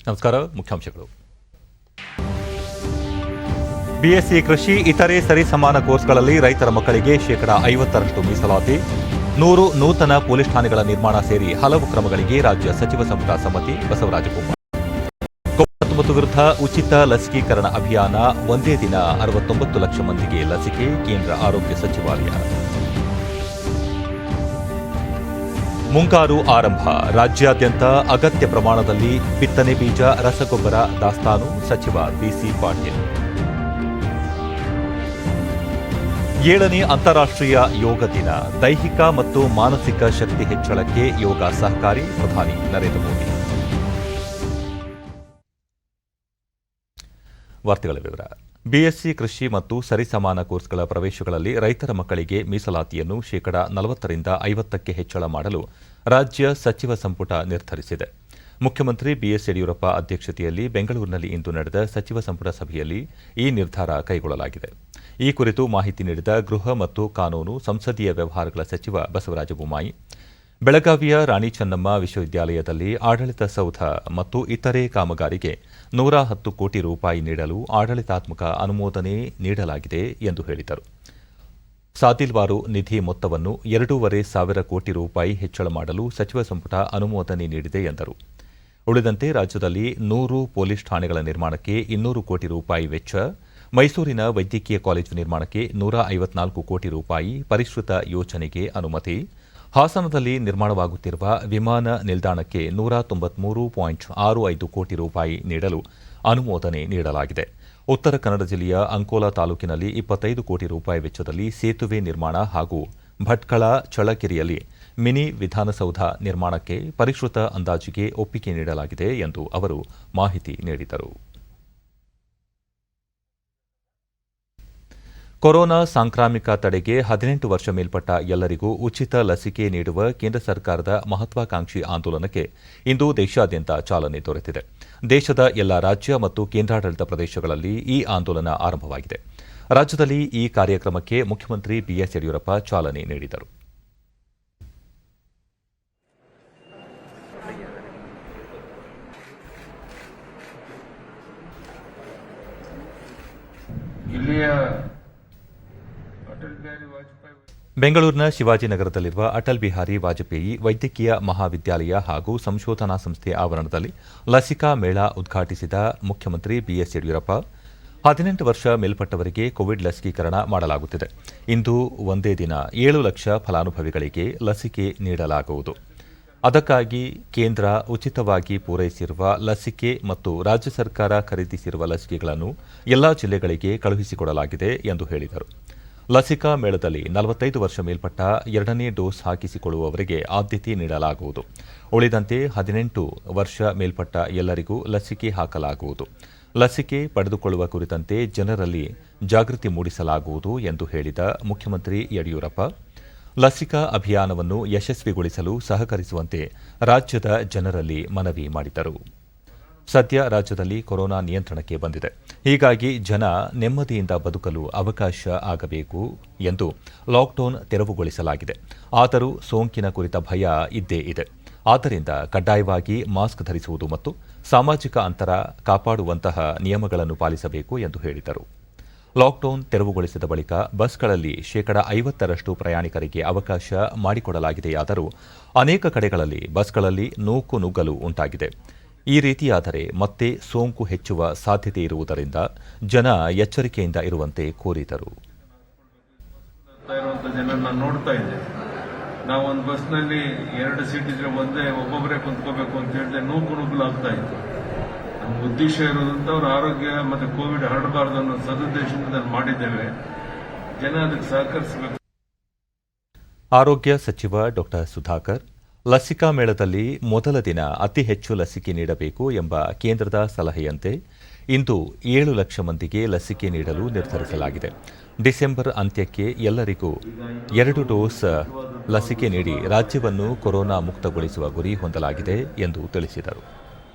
ನಮಸ್ಕಾರ. ಮುಖ್ಯಾಂಶಗಳು. ಬಿಎಸ್ಸಿ ಕೃಷಿ ಇತರೆ ಸರಿಸಮಾನ ಕೋರ್ಸ್ಗಳಲ್ಲಿ ರೈತರ ಮಕ್ಕಳಿಗೆ 50% ಮೀಸಲಾತಿ, 100 ನೂತನ ಪೊಲೀಸ್ ಠಾಣೆಗಳ ನಿರ್ಮಾಣ ಸೇರಿ ಹಲವು ಕ್ರಮಗಳಿಗೆ ರಾಜ್ಯ ಸಚಿವ ಸಂಪುಟ ಸಮ್ಮತಿ. ಬಸವರಾಜ ಬೊಮ್ಮಾಯಿ. ಕೋವಿಡ್-19 ವಿರುದ್ಧ ಉಚಿತ ಲಸಿಕೀಕರಣ ಅಭಿಯಾನ, ಒಂದೇ ದಿನ 69 ಲಕ್ಷ ಮಂದಿಗೆ ಲಸಿಕೆ, ಕೇಂದ್ರ ಆರೋಗ್ಯ ಸಚಿವಾಲಯ. ಮುಂಗಾರು ಆರಂಭ, ರಾಜ್ಯಾದ್ಯಂತ ಅಗತ್ಯ ಪ್ರಮಾಣದಲ್ಲಿ ಬಿತ್ತನೆ ಬೀಜ, ರಸಗೊಬ್ಬರ ದಾಸ್ತಾನು, ಸಚಿವ ಬಿಸಿ ಪಾಟೀಲ್. 7ನೇ ಅಂತಾರಾಷ್ಟ್ರೀಯ ಯೋಗ ದಿನ, ದೈಹಿಕ ಮತ್ತು ಮಾನಸಿಕ ಶಕ್ತಿ ಹೆಚ್ಚಳಕ್ಕೆ ಯೋಗ ಸಹಕಾರಿ, ಪ್ರಧಾನಿ ನರೇಂದ್ರ ಮೋದಿ. ವಾರ್ತೆಗಳ ವಿವರ. ಬಿಎಸ್ಸಿ ಕೃಷಿ ಮತ್ತು ಸರಿಸಮಾನ ಕೋರ್ಸ್ಗಳ ಪ್ರವೇಶಗಳಲ್ಲಿ ರೈತರ ಮಕ್ಕಳಿಗೆ ಮೀಸಲಾತಿಯನ್ನು 40% 50% ಹೆಚ್ಚಳ ಮಾಡಲು ರಾಜ್ಯ ಸಚಿವ ಸಂಪುಟ ನಿರ್ಧರಿಸಿದೆ. ಮುಖ್ಯಮಂತ್ರಿ ಬಿಎಸ್ ಯಡಿಯೂರಪ್ಪ ಅಧ್ಯಕ್ಷತೆಯಲ್ಲಿ ಬೆಂಗಳೂರಿನಲ್ಲಿ ಇಂದು ನಡೆದ ಸಚಿವ ಸಂಪುಟ ಸಭೆಯಲ್ಲಿ ಈ ನಿರ್ಧಾರ ಕೈಗೊಳ್ಳಲಾಗಿದೆ. ಈ ಕುರಿತು ಮಾಹಿತಿ ನೀಡಿದ ಗೃಹ ಮತ್ತು ಕಾನೂನು ಸಂಸದೀಯ ವ್ಯವಹಾರಗಳ ಸಚಿವ ಬಸವರಾಜ ಬೊಮ್ಮಾಯಿ, ಬೆಳಗಾವಿಯ ರಾಣಿ ಚೆನ್ನಮ್ಮ ವಿಶ್ವವಿದ್ಯಾಲಯದಲ್ಲಿ ಆಡಳಿತ ಸೌಧ ಮತ್ತು ಇತರೆ ಕಾಮಗಾರಿಗೆ 110 ಕೋಟಿ ರೂಪಾಯಿ ನೀಡಲು ಆಡಳಿತಾತ್ಮಕ ಅನುಮೋದನೆ ನೀಡಲಾಗಿದೆ ಎಂದು ಹೇಳಿದರು. ಸಾತಿಲ್ವಾರು ನಿಧಿ ಮೊತ್ತವನ್ನು 2,500 ಕೋಟಿ ರೂಪಾಯಿ ಹೆಚ್ಚಳ ಮಾಡಲು ಸಚಿವ ಸಂಪುಟ ಅನುಮೋದನೆ ನೀಡಿದೆ ಎಂದರು. ಉಳಿದಂತೆ ರಾಜ್ಯದಲ್ಲಿ 100 ಪೊಲೀಸ್ ಠಾಣೆಗಳ ನಿರ್ಮಾಣಕ್ಕೆ 200 ಕೋಟಿ ರೂಪಾಯಿ ವೆಚ್ಚ, ಮೈಸೂರಿನ ವೈದ್ಯಕೀಯ ಕಾಲೇಜು ನಿರ್ಮಾಣಕ್ಕೆ 154 ಕೋಟಿ ರೂಪಾಯಿ ಪರಿಷ್ಕೃತ ಯೋಜನೆಗೆ ಅನುಮತಿ, ಹಾಸನದಲ್ಲಿ ನಿರ್ಮಾಣವಾಗುತ್ತಿರುವ ವಿಮಾನ ನಿಲ್ದಾಣಕ್ಕೆ 193.65 ಕೋಟಿ ರೂಪಾಯಿ ನೀಡಲು ಅನುಮೋದನೆ ನೀಡಲಾಗಿದೆ. ಉತ್ತರ ಕನ್ನಡ ಜಿಲ್ಲೆಯ ಅಂಕೋಲಾ ತಾಲೂಕಿನಲ್ಲಿ 25 ಕೋಟಿ ರೂಪಾಯಿ ವೆಚ್ಚದಲ್ಲಿ ಸೇತುವೆ ನಿರ್ಮಾಣ ಹಾಗೂ ಭಟ್ಕಳ ಚಳ್ಳಕೆರೆಯಲ್ಲಿ ಮಿನಿ ವಿಧಾನಸೌಧ ನಿರ್ಮಾಣಕ್ಕೆ ಪರಿಷ್ಕೃತ ಅಂದಾಜಿಗೆ ಒಪ್ಪಿಗೆ ನೀಡಲಾಗಿದೆ ಎಂದು ಅವರು ಮಾಹಿತಿ ನೀಡಿದರು. ಕೊರೋನಾ ಸಾಂಕ್ರಾಮಿಕ ತಡೆಗೆ 18 ವರ್ಷ ಮೇಲ್ಪಟ್ಟ ಎಲ್ಲರಿಗೂ ಉಚಿತ ಲಸಿಕೆ ನೀಡುವ ಕೇಂದ್ರ ಸರ್ಕಾರದ ಮಹತ್ವಾಕಾಂಕ್ಷಿ ಆಂದೋಲನಕ್ಕೆ ಇಂದು ದೇಶಾದ್ಯಂತ ಚಾಲನೆ ದೊರೆತಿದೆ. ದೇಶದ ಎಲ್ಲ ರಾಜ್ಯ ಮತ್ತು ಕೇಂದ್ರಾಡಳಿತ ಪ್ರದೇಶಗಳಲ್ಲಿ ಈ ಆಂದೋಲನ ಆರಂಭವಾಗಿದೆ. ರಾಜ್ಯದಲ್ಲಿ ಈ ಕಾರ್ಯಕ್ರಮಕ್ಕೆ ಮುಖ್ಯಮಂತ್ರಿ ಬಿಎಸ್ ಯಡಿಯೂರಪ್ಪ ಚಾಲನೆ ನೀಡಿದರು. ಬೆಂಗಳೂರಿನ ಶಿವಾಜಿನಗರದಲ್ಲಿರುವ ಅಟಲ್ ಬಿಹಾರಿ ವಾಜಪೇಯಿ ವೈದ್ಯಕೀಯ ಮಹಾವಿದ್ಯಾಲಯ ಹಾಗೂ ಸಂಶೋಧನಾ ಸಂಸ್ಥೆ ಆವರಣದಲ್ಲಿ ಲಸಿಕಾ ಮೇಳ ಉದ್ಘಾಟಿಸಿದ ಮುಖ್ಯಮಂತ್ರಿ ಬಿಎಸ್ ಯಡಿಯೂರಪ್ಪ, 18 ವರ್ಷ ಮೇಲ್ಪಟ್ಟವರಿಗೆ ಕೋವಿಡ್ ಲಸಿಕೀಕರಣ ಮಾಡಲಾಗುತ್ತಿದೆ. ಇಂದು ಒಂದೇ ದಿನ 7 ಲಕ್ಷ ಫಲಾನುಭವಿಗಳಿಗೆ ಲಸಿಕೆ ನೀಡಲಾಗುವುದು. ಅದಕ್ಕಾಗಿ ಕೇಂದ್ರ ಉಚಿತವಾಗಿ ಪೂರೈಸಿರುವ ಲಸಿಕೆ ಮತ್ತು ರಾಜ್ಯ ಸರ್ಕಾರ ಖರೀದಿಸಿರುವ ಲಸಿಕೆಗಳನ್ನು ಎಲ್ಲಾ ಜಿಲ್ಲೆಗಳಿಗೆ ಕಳುಹಿಸಿಕೊಡಲಾಗಿದೆ ಎಂದು ಹೇಳಿದರು. ಲಸಿಕಾ ಮೇಳದಲ್ಲಿ 45 ವರ್ಷ ಮೇಲ್ಪಟ್ಟ 2ನೇ ಡೋಸ್ ಹಾಕಿಸಿಕೊಳ್ಳುವವರಿಗೆ ಆದ್ಯತೆ ನೀಡಲಾಗುವುದು. ಉಳಿದಂತೆ 18 ವರ್ಷ ಮೇಲ್ಪಟ್ಟ ಎಲ್ಲರಿಗೂ ಲಸಿಕೆ ಹಾಕಲಾಗುವುದು. ಲಸಿಕೆ ಪಡೆದುಕೊಳ್ಳುವ ಕುರಿತಂತೆ ಜನರಲ್ಲಿ ಜಾಗೃತಿ ಮೂಡಿಸಲಾಗುವುದು ಎಂದು ಹೇಳಿದ ಮುಖ್ಯಮಂತ್ರಿ ಯಡಿಯೂರಪ್ಪ, ಲಸಿಕಾ ಅಭಿಯಾನವನ್ನು ಯಶಸ್ವಿಗೊಳಿಸಲು ಸಹಕರಿಸುವಂತೆ ರಾಜ್ಯದ ಜನರಲ್ಲಿ ಮನವಿ ಮಾಡಿದರು. ಸದ್ಯ ರಾಜ್ಯದಲ್ಲಿ ಕೊರೋನಾ ನಿಯಂತ್ರಣಕ್ಕೆ ಬಂದಿದೆ. ಹೀಗಾಗಿ ಜನ ನೆಮ್ಮದಿಯಿಂದ ಬದುಕಲು ಅವಕಾಶ ಆಗಬೇಕು ಎಂದು ಲಾಕ್ಡೌನ್ ತೆರವುಗೊಳಿಸಲಾಗಿದೆ. ಆದರೂ ಸೋಂಕಿನ ಕುರಿತ ಭಯ ಇದ್ದೇ ಇದೆ. ಆದ್ದರಿಂದ ಕಡ್ಡಾಯವಾಗಿ ಮಾಸ್ಕ್ ಧರಿಸುವುದು ಮತ್ತು ಸಾಮಾಜಿಕ ಅಂತರ ಕಾಪಾಡುವಂತಹ ನಿಯಮಗಳನ್ನು ಪಾಲಿಸಬೇಕು ಎಂದು ಹೇಳಿದರು. ಲಾಕ್ಡೌನ್ ತೆರವುಗೊಳಿಸಿದ ಬಳಿಕ ಬಸ್ಗಳಲ್ಲಿ 50% ಪ್ರಯಾಣಿಕರಿಗೆ ಅವಕಾಶ ಮಾಡಿಕೊಡಲಾಗಿದೆಯಾದರೂ ಅನೇಕ ಕಡೆಗಳಲ್ಲಿ ಬಸ್ಗಳಲ್ಲಿ ನೂಕು ನುಗ್ಗಲು ಉಂಟಾಗಿದೆ. ಈ ರೀತಿಯಾದರೆ ಮತ್ತೆ ಸೋಂಕು ಹೆಚ್ಚುವ ಸಾಧ್ಯತೆ ಇರುವುದರಿಂದ ಜನ ಎಚ್ಚರಿಕೆಯಿಂದ ಇರುವಂತೆ ಕೋರಿದರು. ನೋಡ್ತಾ ಇದ್ದೆ, ನಾವು ಒಂದು ಬಸ್ನಲ್ಲಿ 2 ಸೀಟ್ ಇದ್ರೆ ಒಬ್ಬೊಬ್ಬರೇ ಕುಂತ್ಕೋಬೇಕು ಅಂತ ಹೇಳಿದ್ರೆ ನೂಕುನುಗ್ಗಲಾಗ್ತಾ ಇತ್ತು. ನಮ್ಮ ಉದ್ದೇಶ ಇರೋದ್ರಿಂದ ಅವರ ಆರೋಗ್ಯ ಮತ್ತು ಕೋವಿಡ್ ಹರಡಬಾರದು ಅನ್ನೋ ಸದುದ್ದೇಶದಿಂದ ಮಾಡಿದ್ದೇವೆ. ಜನ ಅದಕ್ಕೆ ಸಹಕರಿಸಬೇಕು. ಆರೋಗ್ಯ ಸಚಿವ ಡಾ ಸುಧಾಕರ್, ಲಸಿಕಾ ಮೇಳದಲ್ಲಿ ಮೊದಲ ದಿನ ಅತಿ ಹೆಚ್ಚು ಲಸಿಕೆ ನೀಡಬೇಕು ಎಂಬ ಕೇಂದ್ರದ ಸಲಹೆಯಂತೆ ಇಂದು 7 ಲಕ್ಷ ಮಂದಿಗೆ ಲಸಿಕೆ ನೀಡಲು ನಿರ್ಧರಿಸಲಾಗಿದೆ. ಡಿಸೆಂಬರ್ ಅಂತ್ಯಕ್ಕೆ ಎಲ್ಲರಿಗೂ 2 ಡೋಸ್ ಲಸಿಕೆ ನೀಡಿ ರಾಜ್ಯವನ್ನು ಕೊರೋನಾ ಮುಕ್ತಗೊಳಿಸುವ ಗುರಿ ಹೊಂದಲಾಗಿದೆ ಎಂದು ತಿಳಿಸಿದರು.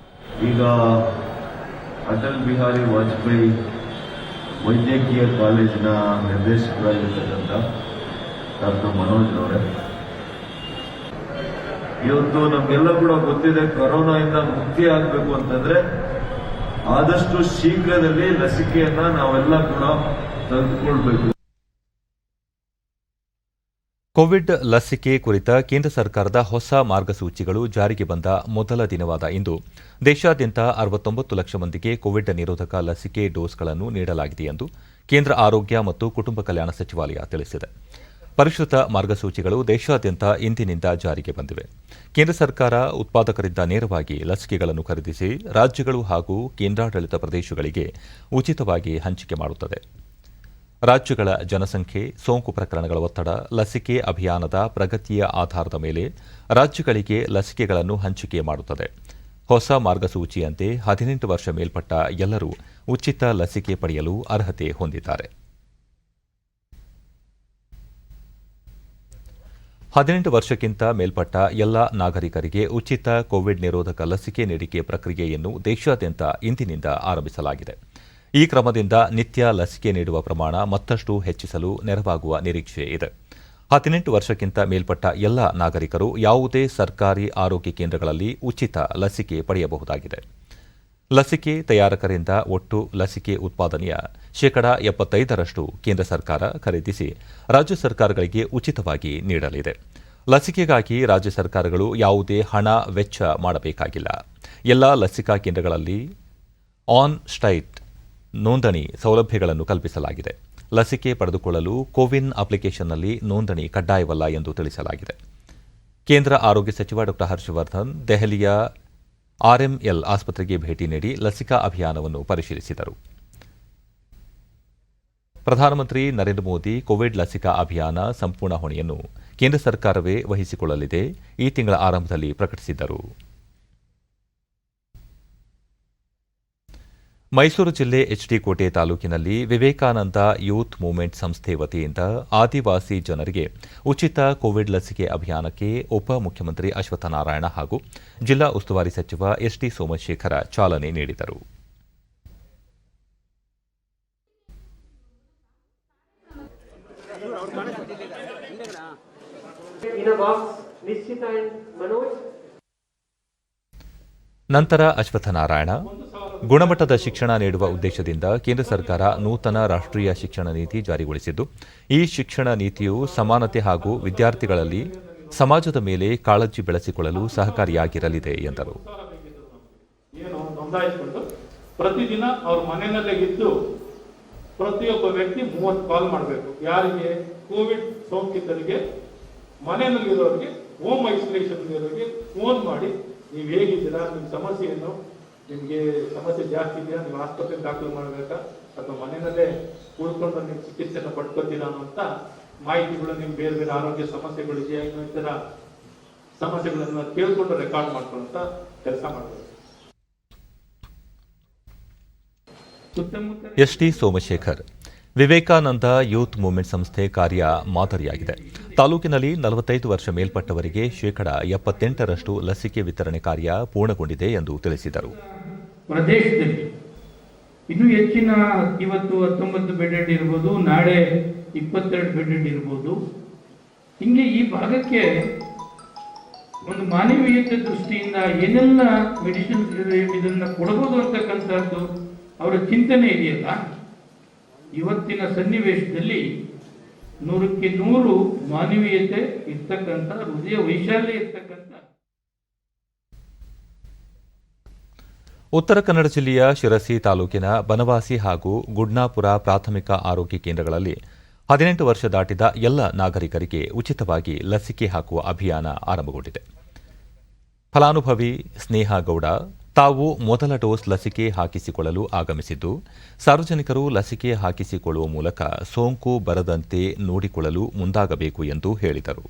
ಈಗ ಅಟಲ್ ಬಿಹಾರಿ ವಾಜಪೇಯಿ ವೈದ್ಯಕೀಯ ಕಾಲೇಜಿನ ನಿರ್ದೇಶಕರಾಗಿರ್ತಕ್ಕಂಥ ಡಾಕ್ಟರ್ ಮನೋಜ್ ಅವರೇ, ಇವತ್ತು ನಮಗೆಲ್ಲ ಕೂಡ ಗೊತ್ತಿದೆ, ಕೊರೋನಾದಿಂದ ಮುಕ್ತಿ ಆಗಬೇಕು ಅಂತಂದ್ರೆ ಆದಷ್ಟು ಶೀಘ್ರದಲ್ಲಿ ಲಸಿಕೆಯನ್ನ ನಾವೆಲ್ಲ ಕೂಡ ತೆಗೆದುಕೊಳ್ಬೇಕು. ಕೋವಿಡ್ ಲಸಿಕೆ ಕುರಿತ ಕೇಂದ್ರ ಸರ್ಕಾರದ ಹೊಸ ಮಾರ್ಗಸೂಚಿಗಳು ಜಾರಿಗೆ ಬಂದ ಮೊದಲ ದಿನವಾದ ಇಂದು ದೇಶಾದ್ಯಂತ 69 ಲಕ್ಷ ಮಂದಿಗೆ ಕೋವಿಡ್ ನಿರೋಧಕ ಲಸಿಕೆ ಡೋಸ್ಗಳನ್ನು ನೀಡಲಾಗಿದೆ ಎಂದು ಕೇಂದ್ರ ಆರೋಗ್ಯ ಮತ್ತು ಕುಟುಂಬ ಕಲ್ಯಾಣ ಸಚಿವಾಲಯ ತಿಳಿಸಿದೆ. ಪರಿಷ್ಕೃತ ಮಾರ್ಗಸೂಚಿಗಳು ದೇಶಾದ್ಯಂತ ಇಂದಿನಿಂದ ಜಾರಿಗೆ ಬಂದಿವೆ. ಕೇಂದ್ರ ಸರ್ಕಾರ ಉತ್ಪಾದಕರಿಂದ ನೇರವಾಗಿ ಲಸಿಕೆಗಳನ್ನು ಖರೀದಿಸಿ ರಾಜ್ಯಗಳು ಹಾಗೂ ಕೇಂದ್ರಾಡಳಿತ ಪ್ರದೇಶಗಳಿಗೆ ಉಚಿತವಾಗಿ ಹಂಚಿಕೆ ಮಾಡುತ್ತದೆ. ರಾಜ್ಯಗಳ ಜನಸಂಖ್ಯೆ, ಸೋಂಕು ಪ್ರಕರಣಗಳ ಒತ್ತಡ, ಲಸಿಕೆ ಅಭಿಯಾನದ ಪ್ರಗತಿಯ ಆಧಾರದ ಮೇಲೆ ರಾಜ್ಯಗಳಿಗೆ ಲಸಿಕೆಗಳನ್ನು ಹಂಚಿಕೆ ಮಾಡುತ್ತದೆ. ಹೊಸ ಮಾರ್ಗಸೂಚಿಯಂತೆ 18 ವರ್ಷ ಮೇಲ್ಪಟ್ಟ ಎಲ್ಲರೂ ಉಚಿತ ಲಸಿಕೆ ಪಡೆಯಲು ಅರ್ಹತೆ ಹೊಂದಿದ್ದಾರೆ. 18 ವರ್ಷಕ್ಕಿಂತ ಮೇಲ್ಪಟ್ಟ ಎಲ್ಲ ನಾಗರಿಕರಿಗೆ ಉಚಿತ ಕೋವಿಡ್ ನಿರೋಧಕ ಲಸಿಕೆ ನೀಡಿಕೆ ಪ್ರಕ್ರಿಯೆಯನ್ನು ದೇಶಾದ್ಯಂತ ಇಂದಿನಿಂದ ಆರಂಭಿಸಲಾಗಿದೆ. ಈ ಕ್ರಮದಿಂದ ನಿತ್ಯ ಲಸಿಕೆ ನೀಡುವ ಪ್ರಮಾಣ ಮತ್ತಷ್ಟು ಹೆಚ್ಚಿಸಲು ನೆರವಾಗುವ ನಿರೀಕ್ಷೆ ಇದೆ. 18 ವರ್ಷಕ್ಕಿಂತ ಮೇಲ್ಪಟ್ಟ ಎಲ್ಲ ನಾಗರಿಕರು ಯಾವುದೇ ಸರ್ಕಾರಿ ಆರೋಗ್ಯ ಕೇಂದ್ರಗಳಲ್ಲಿ ಉಚಿತ ಲಸಿಕೆ ಪಡೆಯಬಹುದಾಗಿದೆ. ಲಸಿಕೆ ತಯಾರಕರಿಂದ ಒಟ್ಟು ಲಸಿಕೆ ಉತ್ಪಾದನೆಯ 75% ಕೇಂದ್ರ ಸರ್ಕಾರ ಖರೀದಿಸಿ ರಾಜ್ಯ ಸರ್ಕಾರಗಳಿಗೆ ಉಚಿತವಾಗಿ ನೀಡಲಿದೆ. ಲಸಿಕೆಗಾಗಿ ರಾಜ್ಯ ಸರ್ಕಾರಗಳು ಯಾವುದೇ ಹಣ ವೆಚ್ಚ ಮಾಡಬೇಕಾಗಿಲ್ಲ. ಎಲ್ಲ ಲಸಿಕಾ ಕೇಂದ್ರಗಳಲ್ಲಿ ಆನ್ ಸೈಟ್ ನೋಂದಣಿ ಸೌಲಭ್ಯಗಳನ್ನು ಕಲ್ಪಿಸಲಾಗಿದೆ. ಲಸಿಕೆ ಪಡೆದುಕೊಳ್ಳಲು ಕೋವಿನ್ ಅಪ್ಲಿಕೇಶನ್ನಲ್ಲಿ ನೋಂದಣಿ ಕಡ್ಡಾಯವಲ್ಲ ಎಂದು ತಿಳಿಸಲಾಗಿದೆ. ಕೇಂದ್ರ ಆರೋಗ್ಯ ಸಚಿವ ಡಾ ಹರ್ಷವರ್ಧನ್ ದೆಹಲಿಯ ಆರ್ಎಂಎಲ್ ಆಸ್ಪತ್ರೆಗೆ ಭೇಟಿ ನೀಡಿ ಲಸಿಕಾ ಅಭಿಯಾನವನ್ನು ಪರಿಶೀಲಿಸಿದರು. ಪ್ರಧಾನಮಂತ್ರಿ ನರೇಂದ್ರ ಮೋದಿ ಕೋವಿಡ್ ಲಸಿಕಾ ಅಭಿಯಾನ ಸಂಪೂರ್ಣ ಹೊಣೆಯನ್ನು ಕೇಂದ್ರ ಸರ್ಕಾರವೇ ವಹಿಸಿಕೊಳ್ಳಲಿದೆ ಈ ತಿಂಗಳ ಆರಂಭದಲ್ಲಿ ಪ್ರಕಟಿಸಿದ್ದರು. ಮೈಸೂರು ಜಿಲ್ಲೆ ಎಚ್ಡಿ ಕೋಟೆ ತಾಲೂಕಿನಲ್ಲಿ ವಿವೇಕಾನಂದ ಯೂತ್ ಮೂವ್ಮೆಂಟ್ ಸಂಸ್ಥೆ ವತಿಯಿಂದ ಆದಿವಾಸಿ ಜನರಿಗೆ ಉಚಿತ ಕೋವಿಡ್ ಲಸಿಕೆ ಅಭಿಯಾನಕ್ಕೆ ಉಪಮುಖ್ಯಮಂತ್ರಿ ಅಶ್ವತ್ಥನಾರಾಯಣ ಹಾಗೂ ಜಿಲ್ಲಾ ಉಸ್ತುವಾರಿ ಸಚಿವ ಎಸ್ಟಿ ಸೋಮಶೇಖರ ಚಾಲನೆ ನೀಡಿದರು. ನಂತರ ಅಶ್ವತ್ಥನಾರಾಯಣ ಗುಣಮಟ್ಟದ ಶಿಕ್ಷಣ ನೀಡುವ ಉದ್ದೇಶದಿಂದ ಕೇಂದ್ರ ಸರ್ಕಾರ ನೂತನ ರಾಷ್ಟ್ರೀಯ ಶಿಕ್ಷಣ ನೀತಿ ಜಾರಿಗೊಳಿಸಿದ್ದು, ಈ ಶಿಕ್ಷಣ ನೀತಿಯು ಸಮಾನತೆ ಹಾಗೂ ವಿದ್ಯಾರ್ಥಿಗಳಲ್ಲಿ ಸಮಾಜದ ಮೇಲೆ ಕಾಳಜಿ ಬೆಳೆಸಿಕೊಳ್ಳಲು ಸಹಕಾರಿಯಾಗಿರಲಿದೆ ಎಂದರು. ಪ್ರತಿದಿನ ಅವ್ರ ಮನೆಯಲ್ಲೇ ಇದ್ದು ಪ್ರತಿಯೊಬ್ಬ ವ್ಯಕ್ತಿ 30 ಕಾಲ್ ಮಾಡಬೇಕು. ಯಾರಿಗೆ? ಕೋವಿಡ್ ಸೋಂಕಿತರಿಗೆ, ಮನೆಯಲ್ಲಿರೋರಿಗೆ, ಹೋಮ್ ಐಸೋಲೇಷನ್ ಇರೋರಿಗೆ ಫೋನ್ ಮಾಡಿ ನೀವು ಹೇಗಿದ್ದೀರಾ, ನಿಮ್ಮ ಸಮಸ್ಯೆ ಏನು, ನಿಮಗೆ ಸಮಸ್ಯೆ ಜಾಸ್ತಿ ಇದೆಯಾ, ನೀವು ಆಸ್ಪತ್ರೆಗೆ ದಾಖಲು ಮಾಡಬೇಕಾ ಅಥವಾ ಮನೆಯಲ್ಲೇ ಉಳ್ಕೊಂಡು ನೀವು ಚಿಕಿತ್ಸೆನ ಪಡ್ಕೊತೀರಾ ಅಂತ ಮಾಹಿತಿಗಳು, ನಿಮ್ಗೆ ಬೇರೆ ಬೇರೆ ಆರೋಗ್ಯ ಸಮಸ್ಯೆಗಳಿದೆಯಾ, ಇನ್ನೂ ಇತರ ಸಮಸ್ಯೆಗಳನ್ನ ಕೇಳ್ಕೊಂಡು ರೆಕಾರ್ಡ್ ಮಾಡ್ಕೊಂತ ಕೆಲಸ ಮಾಡಬೇಕು. S T Somashekhar Vivekananda youth movement ಸಂಸ್ಥೆ ಕಾರ್ಯ ಮಾದರಿಯಾಗಿದೆ. ತಾಲೂಕಿನಲ್ಲಿ 45 ವರ್ಷ ಮೇಲ್ಪಟ್ಟವರಿಗೆ 78% ಲಸಿಕೆ ವಿತರಣೆ ಕಾರ್ಯ ಪೂರ್ಣಗೊಂಡಿದೆ ಎಂದು ತಿಳಿಸಿದರು. ಪ್ರದೇಶದಲ್ಲಿ ಇನ್ನೂ ಹೆಚ್ಚಿನ ಇವತ್ತು 19 ಬೆಡೆಡ್ ಇರ್ಬೋದು, ನಾಳೆ 22 ಬೆಡೆಡ್ ಇರ್ಬೋದು. ಹಿಂಗೆ ಈ ಭಾಗಕ್ಕೆ ಒಂದು ಮಾನವೀಯತೆ ದೃಷ್ಟಿಯಿಂದ ಏನೆಲ್ಲ ಮೆಡಿಸಿನ್ ಇದನ್ನ ಕೊಡಬಹುದು ಅಂತಕ್ಕಂಥದ್ದು ಅವರ ಚಿಂತನೆ ಇದೆಯಲ್ಲ, ಇವತ್ತಿನ ಸನ್ನಿವೇಶದಲ್ಲಿ 100ಕ್ಕೆ 100 ಮಾನವೀಯತೆ ಇರ್ತಕ್ಕಂಥ, ಹೃದಯ ವೈಶಾಲ್ಯ ಇರ್ತಕ್ಕಂಥ. ಉತ್ತರ ಕನ್ನಡ ಜಿಲ್ಲೆಯ ಶಿರಸಿ ತಾಲೂಕಿನ ಬನವಾಸಿ ಹಾಗೂ ಗುಡ್ನಾಪುರ ಪ್ರಾಥಮಿಕ ಆರೋಗ್ಯ ಕೇಂದ್ರಗಳಲ್ಲಿ 18 ವರ್ಷ ದಾಟಿದ ಎಲ್ಲ ನಾಗರಿಕರಿಗೆ ಉಚಿತವಾಗಿ ಲಸಿಕೆ ಹಾಕುವ ಅಭಿಯಾನ ಆರಂಭಗೊಂಡಿದೆ. ಫಲಾನುಭವಿ ಸ್ನೇಹ ಗೌಡ ತಾವು ಮೊದಲ ಡೋಸ್ ಲಸಿಕೆ ಹಾಕಿಸಿಕೊಳ್ಳಲು ಆಗಮಿಸಿದ್ದು, ಸಾರ್ವಜನಿಕರು ಲಸಿಕೆ ಹಾಕಿಸಿಕೊಳ್ಳುವ ಮೂಲಕ ಸೋಂಕು ಬರದಂತೆ ನೋಡಿಕೊಳ್ಳಲು ಮುಂದಾಗಬೇಕು ಎಂದು ಹೇಳಿದರು.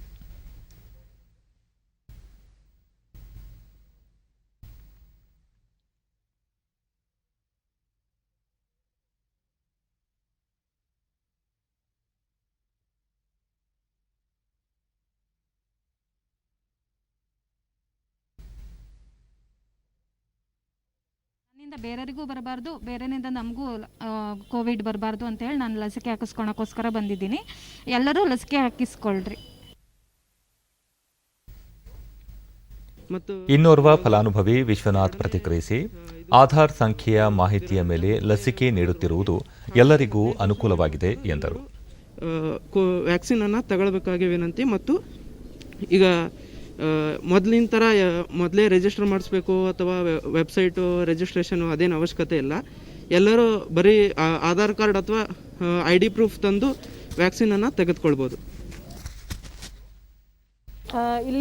ಬೇರೆಯವರಿಗೂ ಬರಬಾರ್ದು, ಬೇರೆನಿಂದ ನಮಗೂ ಕೋವಿಡ್ ಬರಬಾರ್ದು ಅಂತ ಹೇಳಿ ನಾನು ಲಸಿಕೆ ಹಾಕಿಸ್ಕೊಳಕ್ಕೋಸ್ಕರ ಬಂದಿದ್ದೀನಿ. ಎಲ್ಲರೂ ಲಸಿಕೆ ಹಾಕಿಸ್ಕೊಳ್ರಿ. ಇನ್ನೋರ್ವ ಫಲಾನುಭವಿ ವಿಶ್ವನಾಥ್ ಪ್ರತಿಕ್ರಿಯಿಸಿ, ಆಧಾರ್ ಸಂಖ್ಯೆಯ ಮಾಹಿತಿಯ ಮೇಲೆ ಲಸಿಕೆ ನೀಡುತ್ತಿರುವುದು ಎಲ್ಲರಿಗೂ ಅನುಕೂಲವಾಗಿದೆ ಎಂದರು. ವ್ಯಾಕ್ಸಿನನ್ನು ತಗೊಳ್ಬೇಕಾಗಿ ವಿನಂತಿ. ಮತ್ತು ಈಗ ಮೊದಲಿನ ಥರ ಮೊದಲೇ ರಿಜಿಸ್ಟರ್ ಮಾಡಿಸ್ಬೇಕು ಅಥವಾ ವೆಬ್ಸೈಟು ರಿಜಿಸ್ಟ್ರೇಷನು ಅದೇನು ಅವಶ್ಯಕತೆ ಇಲ್ಲ. ಎಲ್ಲರೂ ಬರೀ ಆಧಾರ್ ಕಾರ್ಡ್ ಅಥವಾ ID ಪ್ರೂಫ್ ತಂದು ವ್ಯಾಕ್ಸಿನನ್ನು ತೆಗೆದುಕೊಳ್ಬೋದು.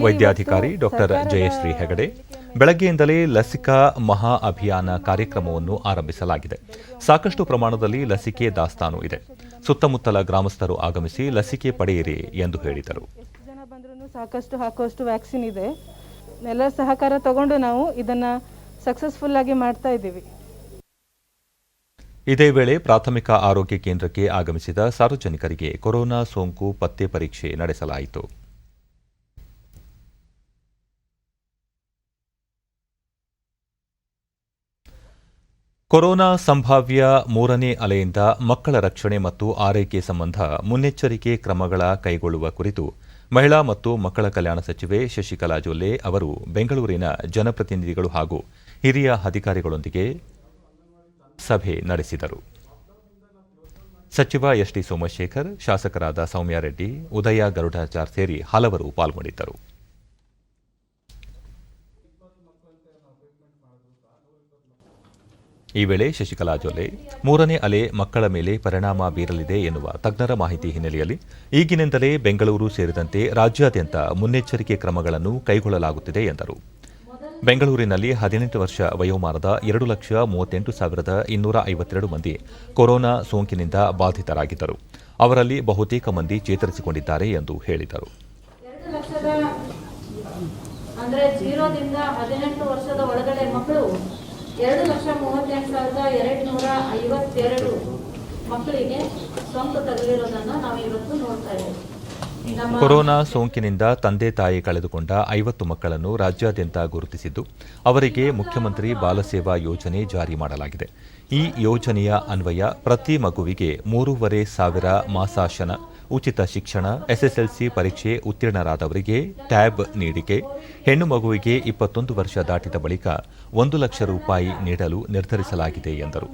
ವೈದ್ಯಾಧಿಕಾರಿ ಡಾಕ್ಟರ್ ಜಯಶ್ರೀ ಹೆಗಡೆ, ಬೆಳಗ್ಗೆಯಿಂದಲೇ ಲಸಿಕಾ ಮಹಾ ಅಭಿಯಾನ ಕಾರ್ಯಕ್ರಮವನ್ನು ಆರಂಭಿಸಲಾಗಿದೆ. ಸಾಕಷ್ಟು ಪ್ರಮಾಣದಲ್ಲಿ ಲಸಿಕೆ ದಾಸ್ತಾನು ಇದೆ. ಸುತ್ತಮುತ್ತಲ ಗ್ರಾಮಸ್ಥರು ಆಗಮಿಸಿ ಲಸಿಕೆ ಪಡೆಯಿರಿ ಎಂದು ಹೇಳಿದರು. ಎಷ್ಟು ಜನ ಬಂದ್ರೂ ಸಾಕಷ್ಟು ಹಾಕುವಷ್ಟು ವ್ಯಾಕ್ಸಿನ್ ಇದೆ. ಎಲ್ಲರ ಸಹಕಾರ ತಗೊಂಡು ನಾವು ಇದನ್ನು ಸಕ್ಸಸ್ಫುಲ್ ಆಗಿ ಮಾಡ್ತಾ ಇದ್ದೀವಿ. ಇದೇ ವೇಳೆ ಪ್ರಾಥಮಿಕ ಆರೋಗ್ಯ ಕೇಂದ್ರಕ್ಕೆ ಆಗಮಿಸಿದ ಸಾರ್ವಜನಿಕರಿಗೆ ಕೊರೋನಾ ಸೋಂಕು ಪತ್ತೆ ಪರೀಕ್ಷೆ ನಡೆಸಲಾಯಿತು. ಕೊರೋನಾ ಸಂಭಾವ್ಯ ಮೂರನೇ ಅಲೆಯಿಂದ ಮಕ್ಕಳ ರಕ್ಷಣೆ ಮತ್ತು ಆರೈಕೆ ಸಂಬಂಧ ಮುನ್ನೆಚ್ಚರಿಕೆ ಕ್ರಮಗಳ ಕೈಗೊಳ್ಳುವ ಕುರಿತು ಮಹಿಳಾ ಮತ್ತು ಮಕ್ಕಳ ಕಲ್ಯಾಣ ಸಚಿವೆ ಶಶಿಕಲಾ ಜೊಲ್ಲೆ ಅವರು ಬೆಂಗಳೂರಿನ ಜನಪ್ರತಿನಿಧಿಗಳು ಹಾಗೂ ಹಿರಿಯ ಅಧಿಕಾರಿಗಳೊಂದಿಗೆ ಸಭೆ ನಡೆಸಿದರು. ಸಚಿವ ಎಸ್ಟಿ ಸೋಮಶೇಖರ್, ಶಾಸಕರಾದ ಸೌಮ್ಯ ರೆಡ್ಡಿ, ಉದಯ ಗರುಡಾಚಾರ್ ಸೇರಿ ಹಲವರು ಪಾಲ್ಗೊಂಡಿದ್ದರು. ಈ ವೇಳೆ ಶಶಿಕಲಾ ಜೊಲ್ಲೆ, ಮೂರನೇ ಅಲೆ ಮಕ್ಕಳ ಮೇಲೆ ಪರಿಣಾಮ ಬೀರಲಿದೆ ಎನ್ನುವ ತಜ್ಞರ ಮಾಹಿತಿ ಹಿನ್ನೆಲೆಯಲ್ಲಿ ಈಗಿನಿಂದಲೇ ಬೆಂಗಳೂರು ಸೇರಿದಂತೆ ರಾಜ್ಯಾದ್ಯಂತ ಮುನ್ನೆಚ್ಚರಿಕೆ ಕ್ರಮಗಳನ್ನು ಕೈಗೊಳ್ಳಲಾಗುತ್ತಿದೆ ಎಂದರು. ಬೆಂಗಳೂರಿನಲ್ಲಿ 18 ವರ್ಷ ವಯೋಮಾನದ 2,38,252 ಮಂದಿ ಕೊರೋನಾ ಸೋಂಕಿನಿಂದ ಬಾಧಿತರಾಗಿದ್ದರು. ಅವರಲ್ಲಿ ಬಹುತೇಕ ಮಂದಿ ಚೇತರಿಸಿಕೊಂಡಿದ್ದಾರೆ ಎಂದು ಹೇಳಿದರು. 2 ಲಕ್ಷದ ಅಂದರೆ 0 ದಿಂದ 18 ವರ್ಷದ ಒಳಗಡೆ ಮಕ್ಕಳು 2,38,252 ಮಕ್ಕಳಿಗೆ ಸೋಂಕು ತಗುಲಿರೋದನ್ನು ನಾವು ಇವತ್ತು ನೋಡ್ತಾ ಇದ್ದೇವೆ. ಕೊರೋನಾ ಸೋಂಕಿನಿಂದ ತಂದೆ ತಾಯಿ ಕಳೆದುಕೊಂಡ 50 ಮಕ್ಕಳನ್ನು ರಾಜ್ಯಾದ್ಯಂತ ಗುರುತಿಸಿದ್ದು ಅವರಿಗೆ ಮುಖ್ಯಮಂತ್ರಿ ಬಾಲಸೇವಾ ಯೋಜನೆ ಜಾರಿ ಮಾಡಲಾಗಿದೆ. ಈ ಯೋಜನೆಯ ಅನ್ವಯ ಪ್ರತಿ ಮಗುವಿಗೆ 3,500 ಮಾಸಾಶನ, ಉಚಿತ ಶಿಕ್ಷಣ, ಎಸ್ಎಸ್ಎಲ್ಸಿ ಪರೀಕ್ಷೆ ಉತ್ತೀರ್ಣರಾದವರಿಗೆ ಟ್ಯಾಬ್ ನೀಡಿಕೆ, ಹೆಣ್ಣು ಮಗುವಿಗೆ 21 ವರ್ಷ ದಾಟಿದ ಬಳಿಕ 1 ಲಕ್ಷ ರೂಪಾಯಿ ನೀಡಲು ನಿರ್ಧರಿಸಲಾಗಿದೆ ಎಂದರು.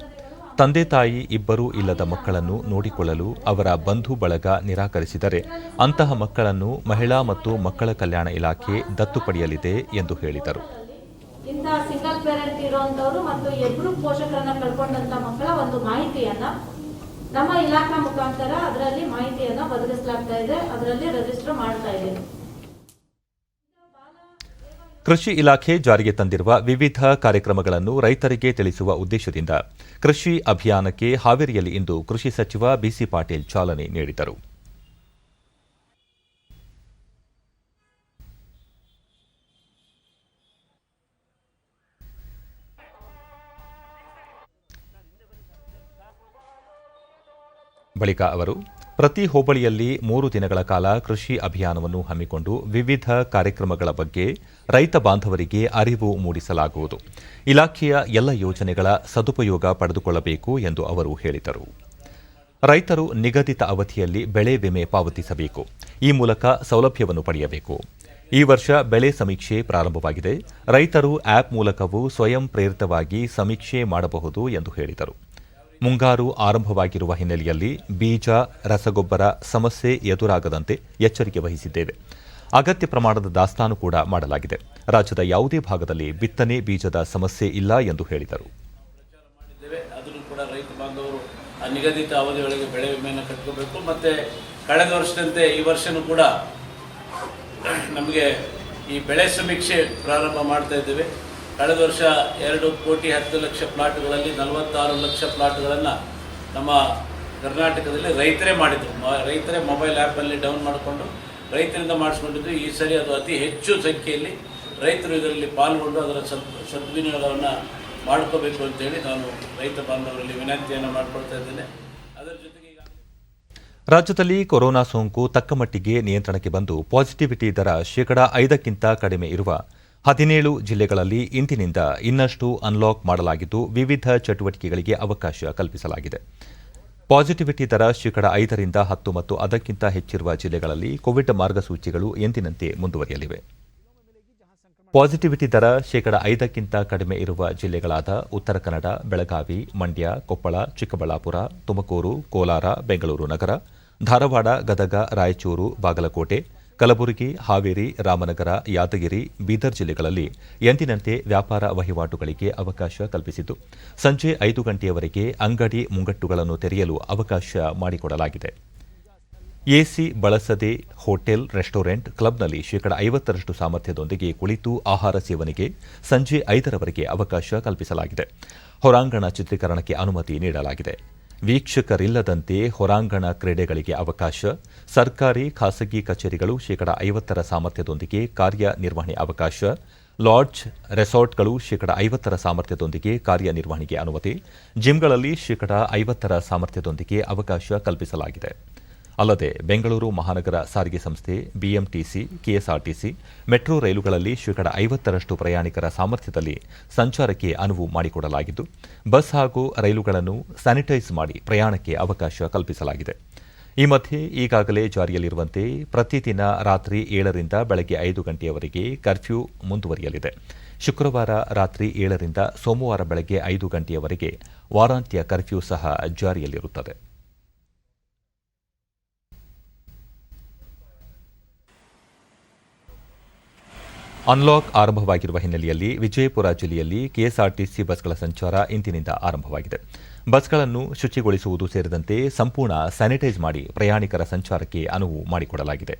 ತಂದೆ ತಾಯಿ ಇಬ್ಬರೂ ಇಲ್ಲದ ಮಕ್ಕಳನ್ನು ನೋಡಿಕೊಳ್ಳಲು ಅವರ ಬಂಧು ಬಳಗ ನಿರಾಕರಿಸಿದರೆ ಅಂತಹ ಮಕ್ಕಳನ್ನು ಮಹಿಳಾ ಮತ್ತು ಮಕ್ಕಳ ಕಲ್ಯಾಣ ಇಲಾಖೆ ದತ್ತು ಪಡೆಯಲಿದೆ ಎಂದು ಹೇಳಿದರು. ಇಂತಹ ಸಿಂಗಲ್ ಪೇರೆಂಟ್ ಇರುವಂತವರು ಮತ್ತು ಇಬ್ಬರು ಪೋಷಕರನ್ನ ಕಳ್ಕೊಂಡಂತ ಮಕ್ಕಳ ಒಂದು ಮಾಹಿತಿಯನ್ನ ನಮ್ಮ ಇಲಾಖಾ ಮುಖಾಂತರ ಅದರಲ್ಲಿ ಮಾಹಿತಿಯನ್ನ ಒದಗಿಸಲಾಗ್ತಾ ಇದೆ, ಅದರಲ್ಲಿ ರಿಜಿಸ್ಟರ್ ಮಾಡ್ತಾ ಇದೆ. ಕೃಷಿ ಇಲಾಖೆ ಜಾರಿಗೆ ತಂದಿರುವ ವಿವಿಧ ಕಾರ್ಯಕ್ರಮಗಳನ್ನು ರೈತರಿಗೆ ತಿಳಿಸುವ ಉದ್ದೇಶದಿಂದ ಕೃಷಿ ಅಭಿಯಾನಕ್ಕೆ ಹಾವೇರಿಯಲ್ಲಿ ಇಂದು ಕೃಷಿ ಸಚಿವ ಬಿಸಿ ಪಾಟೀಲ್ ಚಾಲನೆ ನೀಡಿದರು. ಬಳಿಕ ಅವರು ಪ್ರತಿ ಹೋಬಳಿಯಲ್ಲಿ 3 ದಿನಗಳ ಕಾಲ ಕೃಷಿ ಅಭಿಯಾನವನ್ನು ಹಮ್ಮಿಕೊಂಡು ವಿವಿಧ ಕಾರ್ಯಕ್ರಮಗಳ ಬಗ್ಗೆ ರೈತ ಬಾಂಧವರಿಗೆ ಅರಿವು ಮೂಡಿಸಲಾಗುವುದು. ಇಲಾಖೆಯ ಎಲ್ಲ ಯೋಜನೆಗಳ ಸದುಪಯೋಗ ಪಡೆದುಕೊಳ್ಳಬೇಕು ಎಂದು ಅವರು ಹೇಳಿದರು. ರೈತರು ನಿಗದಿತ ಅವಧಿಯಲ್ಲಿ ಬೆಳೆ ವಿಮೆ ಪಾವತಿಸಬೇಕು. ಈ ಮೂಲಕ ಸೌಲಭ್ಯವನ್ನು ಪಡೆಯಬೇಕು. ಈ ವರ್ಷ ಬೆಳೆ ಸಮೀಕ್ಷೆ ಪ್ರಾರಂಭವಾಗಿದೆ. ರೈತರು ಆಪ್ ಮೂಲಕವೂ ಸ್ವಯಂ ಪ್ರೇರಿತವಾಗಿ ಸಮೀಕ್ಷೆ ಮಾಡಬಹುದು ಎಂದು ಹೇಳಿದರು. ಮುಂಗಾರು ಆರಂಭವಾಗಿರುವ ಹಿನ್ನೆಲೆಯಲ್ಲಿ ಬೀಜ, ರಸಗೊಬ್ಬರ ಸಮಸ್ಯೆ ಎದುರಾಗದಂತೆ ಎಚ್ಚರಿಕೆ ವಹಿಸಿದ್ದೇವೆ. ಅಗತ್ಯ ಪ್ರಮಾಣದ ದಾಸ್ತಾನು ಕೂಡ ಮಾಡಲಾಗಿದೆ. ರಾಜ್ಯದ ಯಾವುದೇ ಭಾಗದಲ್ಲಿ ಬಿತ್ತನೆ ಬೀಜದ ಸಮಸ್ಯೆ ಇಲ್ಲ ಎಂದು ಹೇಳಿದರು. ಅದನ್ನು ಕೂಡ ರೈತ ಬಾಂಧವರು ನಿಗದಿತ ಅವಧಿಯೊಳಗೆ ಬೆಳೆ ವಿಮೆಯನ್ನು ಕಟ್ಕೋಬೇಕು. ಮತ್ತು ಕಳೆದ ವರ್ಷದಂತೆ ಈ ವರ್ಷನೂ ಕೂಡ ನಮಗೆ ಈ ಬೆಳೆ ಸಮೀಕ್ಷೆ ಪ್ರಾರಂಭ ಮಾಡ್ತಾ ಇದ್ದೇವೆ. ಕಳೆದ ವರ್ಷ 2,10,00,000 ಪ್ಲಾಟ್ಗಳಲ್ಲಿ 46 ಲಕ್ಷ ಪ್ಲಾಟ್ಗಳನ್ನು ನಮ್ಮ ಕರ್ನಾಟಕದಲ್ಲಿ ರೈತರೇ ಮಾಡಿದರು. ರೈತರೇ ಮೊಬೈಲ್ ಆ್ಯಪಲ್ಲಿ ಡೌನ್ ಮಾಡಿಕೊಂಡು ರೈತರಿಂದ ಮಾಡಿಸ್ಕೊಂಡಿದ್ದು. ಈ ಸರಿ ಅದು ಅತಿ ಹೆಚ್ಚು ಸಂಖ್ಯೆಯಲ್ಲಿ ರೈತರು ಇದರಲ್ಲಿ ಪಾಲ್ಗೊಂಡು ಅದರ ಸದ್ವಿನಿಯೋಗವನ್ನು ಮಾಡ್ಕೋಬೇಕು ಅಂತೇಳಿ ನಾನು ರೈತ ಬಾಂಧವರಲ್ಲಿ ವಿನಂತಿಯನ್ನು ಮಾಡಿಕೊಳ್ತಾ ಇದ್ದೇನೆ. ಅದರ ಜೊತೆಗೆ ರಾಜ್ಯದಲ್ಲಿ ಕೊರೋನಾ ಸೋಂಕು ತಕ್ಕಮಟ್ಟಿಗೆ ನಿಯಂತ್ರಣಕ್ಕೆ ಬಂದು ಪಾಸಿಟಿವಿಟಿ ದರ 5% ಕಡಿಮೆ ಇರುವ 17 ಜಿಲ್ಲೆಗಳಲ್ಲಿ ಇಂದಿನಿಂದ ಇನ್ನಷ್ಟು ಅನ್ಲಾಕ್ ಮಾಡಲಾಗಿದ್ದು ವಿವಿಧ ಚಟುವಟಿಕೆಗಳಿಗೆ ಅವಕಾಶ ಕಲ್ಪಿಸಲಾಗಿದೆ. ಪಾಸಿಟಿವಿಟಿ ದರ 5% 10 ಮತ್ತು ಅದಕ್ಕಿಂತ ಹೆಚ್ಚಿರುವ ಜಿಲ್ಲೆಗಳಲ್ಲಿ ಕೋವಿಡ್ ಮಾರ್ಗಸೂಚಿಗಳು ಎಂದಿನಂತೆ ಮುಂದುವರಿಯಲಿವೆ. ಪಾಸಿಟಿವಿಟಿ ದರ 5% ಕಡಿಮೆ ಇರುವ ಜಿಲ್ಲೆಗಳಾದ ಉತ್ತರ ಕನ್ನಡ, ಬೆಳಗಾವಿ, ಮಂಡ್ಯ, ಕೊಪ್ಪಳ, ಚಿಕ್ಕಬಳ್ಳಾಪುರ, ತುಮಕೂರು, ಕೋಲಾರ, ಬೆಂಗಳೂರು ನಗರ, ಧಾರವಾಡ, ಗದಗ, ರಾಯಚೂರು, ಬಾಗಲಕೋಟೆ, ಕಲಬುರಗಿ, ಹಾವೇರಿ, ರಾಮನಗರ, ಯಾದಗಿರಿ, ಬೀದರ್ ಜಿಲ್ಲೆಗಳಲ್ಲಿ ಎಂದಿನಂತೆ ವ್ಯಾಪಾರ ವಹಿವಾಟುಗಳಿಗೆ ಅವಕಾಶ ಕಲ್ಪಿಸಿದ್ದು ಸಂಜೆ 5 ಗಂಟೆಯವರೆಗೆ ಅಂಗಡಿ ಮುಂಗಟ್ಟುಗಳನ್ನು ತೆರೆಯಲು ಅವಕಾಶ ಮಾಡಿಕೊಡಲಾಗಿದೆ. ಎಸಿ ಬಳಸದೆ ಹೋಟೆಲ್, ರೆಸ್ಟೋರೆಂಟ್, ಕ್ಲಬ್ನಲ್ಲಿ 50% ಸಾಮರ್ಥ್ಯದೊಂದಿಗೆ ಕುಳಿತು ಆಹಾರ ಸೇವನೆಗೆ ಸಂಜೆ 5ರವರೆಗೆ ಅವಕಾಶ ಕಲ್ಪಿಸಲಾಗಿದೆ. ಹೊರಾಂಗಣ ಚಿತ್ರೀಕರಣಕ್ಕೆ ಅನುಮತಿ ನೀಡಲಾಗಿದೆ. ವೀಕ್ಷಕರಿಲ್ಲದಂತೆ ಹೊರಾಂಗಣ ಕ್ರೀಡೆಗಳಿಗೆ ಅವಕಾಶ. ಸರ್ಕಾರಿ, ಖಾಸಗಿ ಕಚೇರಿಗಳು 50% ಸಾಮರ್ಥ್ಯದೊಂದಿಗೆ ಕಾರ್ಯನಿರ್ವಹಣೆ ಅವಕಾಶ. ಲಾಡ್ಜ್, ರೆಸಾರ್ಟ್ಗಳು 50% ಸಾಮರ್ಥ್ಯದೊಂದಿಗೆ ಕಾರ್ಯನಿರ್ವಹಣೆಗೆ ಅನುಮತಿ. ಜಿಮ್ಗಳಲ್ಲಿ 50% ಸಾಮರ್ಥ್ಯದೊಂದಿಗೆ ಅವಕಾಶ ಕಲ್ಪಿಸಲಾಗಿದೆ. ಅಲ್ಲದೆ ಬೆಂಗಳೂರು ಮಹಾನಗರ ಸಾರಿಗೆ ಸಂಸ್ಥೆ, ಬಿಎಂಟಿಸಿ, ಕೆಎಸ್ಆರ್ಟಿಸಿ, ಮೆಟ್ರೋ ರೈಲುಗಳಲ್ಲಿ 50% ಪ್ರಯಾಣಿಕರ ಸಾಮರ್ಥ್ಯದಲ್ಲಿ ಸಂಚಾರಕ್ಕೆ ಅನುವು ಮಾಡಿಕೊಡಲಾಗಿದ್ದು ಬಸ್ ಹಾಗೂ ರೈಲುಗಳನ್ನು ಸ್ಯಾನಿಟೈಸ್ ಮಾಡಿ ಪ್ರಯಾಣಕ್ಕೆ ಅವಕಾಶ ಕಲ್ಪಿಸಲಾಗಿದೆ. ಈ ಮಧ್ಯೆ ಈಗಾಗಲೇ ಜಾರಿಯಲ್ಲಿರುವಂತೆ ಪ್ರತಿದಿನ ರಾತ್ರಿ 7ರಿಂದ ಬೆಳಗ್ಗೆ 5 ಗಂಟೆಯವರೆಗೆ ಕರ್ಫ್ಯೂ ಮುಂದುವರಿಯಲಿದೆ. ಶುಕ್ರವಾರ ರಾತ್ರಿ 7ರಿಂದ ಸೋಮವಾರ ಬೆಳಗ್ಗೆ 5 ಗಂಟೆಯವರೆಗೆ ವಾರಾಂತ್ಯ ಕರ್ಫ್ಯೂ ಸಹ ಜಾರಿಯಲ್ಲಿರುತ್ತದೆ. ಅನ್ಲಾಕ್ ಆರಂಭವಾಗಿರುವ ಹಿನ್ನೆಲೆಯಲ್ಲಿ ವಿಜಯಪುರ ಜಿಲ್ಲೆಯಲ್ಲಿ ಕೆಎಸ್ಆರ್ಟಿಸಿ ಬಸ್ಗಳ ಸಂಚಾರ ಇಂದಿನಿಂದ ಆರಂಭವಾಗಿದೆ. ಬಸ್ಗಳನ್ನು ಶುಚಿಗೊಳಿಸುವುದು ಸೇರಿದಂತೆ ಸಂಪೂರ್ಣ ಸ್ಯಾನಿಟೈಸ್ ಮಾಡಿ ಪ್ರಯಾಣಿಕರ ಸಂಚಾರಕ್ಕೆ ಅನುವು ಮಾಡಿಕೊಡಲಾಗಿದೆ.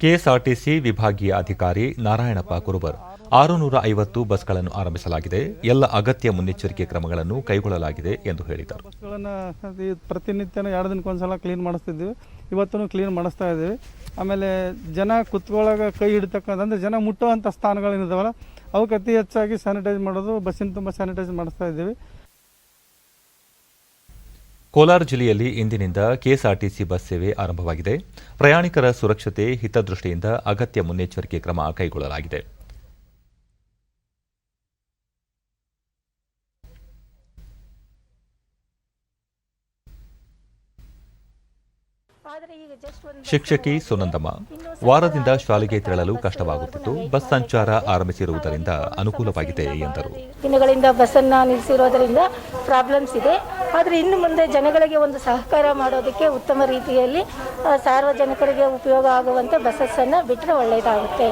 ಕೆಎಸ್ಆರ್ಟಿಸಿ ವಿಭಾಗೀಯ ಅಧಿಕಾರಿ ನಾರಾಯಣಪ್ಪ ಕುರುಬರ್ 650 ಬಸ್ಗಳನ್ನು ಆರಂಭಿಸಲಾಗಿದೆ. ಎಲ್ಲ ಅಗತ್ಯ ಮುನ್ನೆಚ್ಚರಿಕೆ ಕ್ರಮಗಳನ್ನು ಕೈಗೊಳ್ಳಲಾಗಿದೆ ಎಂದು ಹೇಳಿದರು. ಬಸ್ಗಳನ್ನು ಪ್ರತಿನಿತ್ಯನೂ 2 ದಿನಕ್ಕೊಂದ್ಸಲ ಕ್ಲೀನ್ ಮಾಡಿಸ್ತಿದ್ವಿ. ಇವತ್ತೂ ಕ್ಲೀನ್ ಮಾಡಿಸ್ತಾ ಇದ್ದೀವಿ. ಆಮೇಲೆ ಜನ ಕುತ್ಕೊಳ್ಳೋಕೆ ಕೈ ಹಿಡ್ತಕ್ಕಂಥ ಜನ ಮುಟ್ಟುವಂಥ ಸ್ಥಾನಗಳೇನಿದಾವಲ್ಲ ಅವಕ್ಕೆ ಅತಿ ಹೆಚ್ಚಾಗಿ ಸ್ಯಾನಿಟೈಸ್ ಮಾಡೋದು, ಬಸ್ಸಿನ ತುಂಬ ಸ್ಯಾನಿಟೈಸ್ ಮಾಡಿಸ್ತಾ ಇದ್ದೀವಿ. ಕೋಲಾರ ಜಿಲ್ಲೆಯಲ್ಲಿ ಇಂದಿನಿಂದ ಕೆಎಸ್ಆರ್ಟಿಸಿ ಬಸ್ ಸೇವೆ ಆರಂಭವಾಗಿದೆ. ಪ್ರಯಾಣಿಕರ ಸುರಕ್ಷತೆ ಹಿತದೃಷ್ಟಿಯಿಂದ ಅಗತ್ಯ ಮುನ್ನೆಚ್ಚರಿಕೆ ಕ್ರಮ ಕೈಗೊಳ್ಳಲಾಗಿದೆ. ಶಿಕ್ಷಕಿ ಸುನಂದಮ್ಮ, ವಾರದಿಂದ ಶಾಲೆಗೆ ತೆರಳಲು ಕಷ್ಟವಾಗುತ್ತಿತ್ತು. ಬಸ್ ಸಂಚಾರ ಆರಂಭಿಸಿರುವುದರಿಂದ ಅನುಕೂಲವಾಗಿದೆ ಎಂದರು. ದಿನಗಳಿಂದ ಬಸ್ಸನ್ನು ನಿಲ್ಲಿಸಿರೋದರಿಂದ ಪ್ರಾಬ್ಲಮ್ಸ್ ಇದೆ. ಆದರೆ ಇನ್ನು ಮುಂದೆ ಜನಗಳಿಗೆ ಒಂದು ಸಹಕಾರ ಮಾಡೋದಕ್ಕೆ ಉತ್ತಮ ರೀತಿಯಲ್ಲಿ ಸಾರ್ವಜನಿಕರಿಗೆ ಉಪಯೋಗ ಆಗುವಂಥ ಬಸ್ಸನ್ನು ಬಿಟ್ಟರೆ ಒಳ್ಳೆಯದಾಗುತ್ತೆ.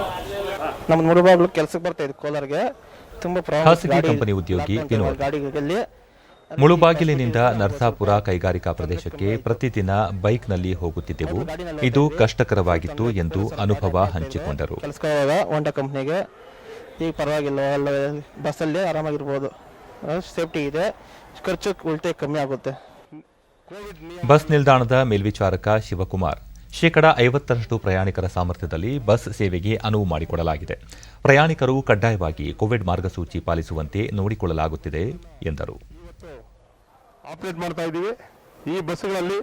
ನಮ್ಮ ಮುಳುಬಾಗ್ಲು ಕೆಲಸಕ್ಕೆ ಬರ್ತಾ ಇದ್ದು ಕೋಲಾರ್ಗೆ ತುಂಬಾ ಖಾಸಗಿ ಕಂಪನಿ ಉದ್ಯೋಗಿ ವಿನೋದ್ ಮುಳುಬಾಗಿಲಿನಿಂದ ನರಸಾಪುರ ಕೈಗಾರಿಕಾ ಪ್ರದೇಶಕ್ಕೆ ಪ್ರತಿದಿನ ಬೈಕ್ನಲ್ಲಿ ಹೋಗುತ್ತಿದ್ದೆವು. ಇದು ಕಷ್ಟಕರವಾಗಿತ್ತು ಎಂದು ಅನುಭವ ಹಂಚಿಕೊಂಡರು. ಹೋಂಡಾ ಕಂಪ್ನಿಗೆ ಈಗ ಪರವಾಗಿಲ್ಲ, ಬಸ್ಸಲ್ಲಿ ಆರಾಮಾಗಿರ್ಬೋದು, ಸೇಫ್ಟಿ ಇದೆ, ಖರ್ಚು ಉಳಿತಾಯ ಕಮ್ಮಿ ಆಗುತ್ತೆ. ಬಸ್ ನಿಲ್ದಾಣದ ಮೇಲ್ವಿಚಾರಕ ಶಿವಕುಮಾರ್, 50% ಪ್ರಯಾಣಿಕರ ಸಾಮರ್ಥ್ಯದಲ್ಲಿ ಬಸ್ ಸೇವೆಗೆ ಅನುವು ಮಾಡಿಕೊಡಲಾಗಿದೆ. ಪ್ರಯಾಣಿಕರು ಕಡ್ಡಾಯವಾಗಿ ಕೋವಿಡ್ ಮಾರ್ಗಸೂಚಿ ಪಾಲಿಸುವಂತೆ ನೋಡಿಕೊಳ್ಳಲಾಗುತ್ತಿದೆ ಎಂದರು. ಆಪರೇಟ್ ಮಾಡ್ತಾ ಇದ್ದೀವಿ. ಈ ಬಸ್ಗಳಲ್ಲಿ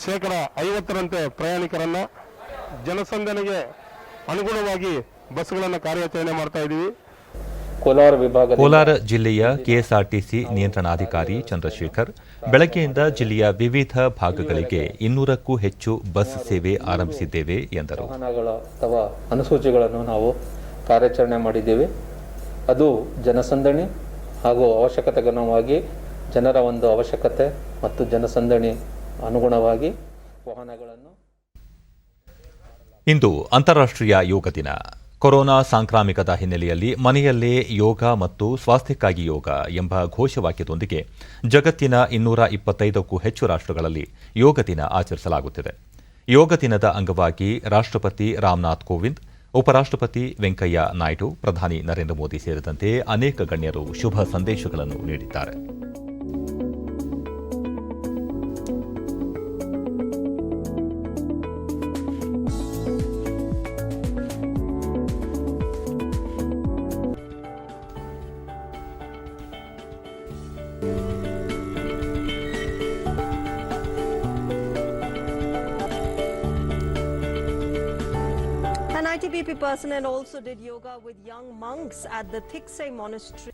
50%ರಂತೆ ಪ್ರಯಾಣಿಕರನ್ನ ಜನಸಂದಣಿಗೆ ಅನುಗುಣವಾಗಿ ಬಸ್ಗಳನ್ನು ಕಾರ್ಯಾಚರಣೆ ಮಾಡ್ತಾ ಇದ್ದೀವಿ. ಕೋಲಾರ ಜಿಲ್ಲೆಯ ಕೆಎಸ್ಆರ್ಟಿಸಿ ನಿಯಂತ್ರಣಾಧಿಕಾರಿ ಚಂದ್ರಶೇಖರ್, ಬೆಳಗ್ಗೆಯಿಂದ ಜಿಲ್ಲೆಯ ವಿವಿಧ ಭಾಗಗಳಿಗೆ 200ಕ್ಕೂ ಹೆಚ್ಚು ಬಸ್ ಸೇವೆ ಆರಂಭಿಸಿದ್ದೇವೆ ಎಂದರು. ಅಥವಾ ಅನುಸೂಚಿಗಳನ್ನು ನಾವು ಕಾರ್ಯಾಚರಣೆ ಮಾಡಿದ್ದೇವೆ. ಅದು ಜನಸಂದಣಿ ಹಾಗೂ ಅವಶ್ಯಕತೆಗನುಗುಣವಾಗಿ ಜನರ ಒಂದು ಅವಶ್ಯಕತೆ ಮತ್ತು ಜನಸಂದಣಿ ಅನುಗುಣವಾಗಿ ವಾಹನಗಳನ್ನು. ಇಂದು ಅಂತಾರಾಷ್ಟ್ರೀಯ ಯೋಗ ದಿನ. ಕೊರೋನಾ ಸಾಂಕ್ರಾಮಿಕದ ಹಿನ್ನೆಲೆಯಲ್ಲಿ ಮನೆಯಲ್ಲೇ ಯೋಗ ಮತ್ತು ಸ್ವಾಸ್ಥ್ಯಕ್ಕಾಗಿ ಯೋಗ ಎಂಬ ಘೋಷವಾಕ್ಯದೊಂದಿಗೆ ಜಗತ್ತಿನ 225ಕ್ಕೂ ಹೆಚ್ಚು ರಾಷ್ಟ್ರಗಳಲ್ಲಿ ಯೋಗ ದಿನ ಆಚರಿಸಲಾಗುತ್ತಿದೆ. ಯೋಗ ದಿನದ ಅಂಗವಾಗಿ ರಾಷ್ಟ್ರಪತಿ ರಾಮನಾಥ್ ಕೋವಿಂದ್, ಉಪರಾಷ್ಟ್ರಪತಿ ವೆಂಕಯ್ಯ ನಾಯ್ಡು, ಪ್ರಧಾನಿ ನರೇಂದ್ರ ಮೋದಿ ಸೇರಿದಂತೆ ಅನೇಕ ಗಣ್ಯರು ಶುಭ ಸಂದೇಶಗಳನ್ನು ನೀಡಿದ್ದಾರೆ. ITBP personnel also did yoga with young monks at the Thiksey monastery.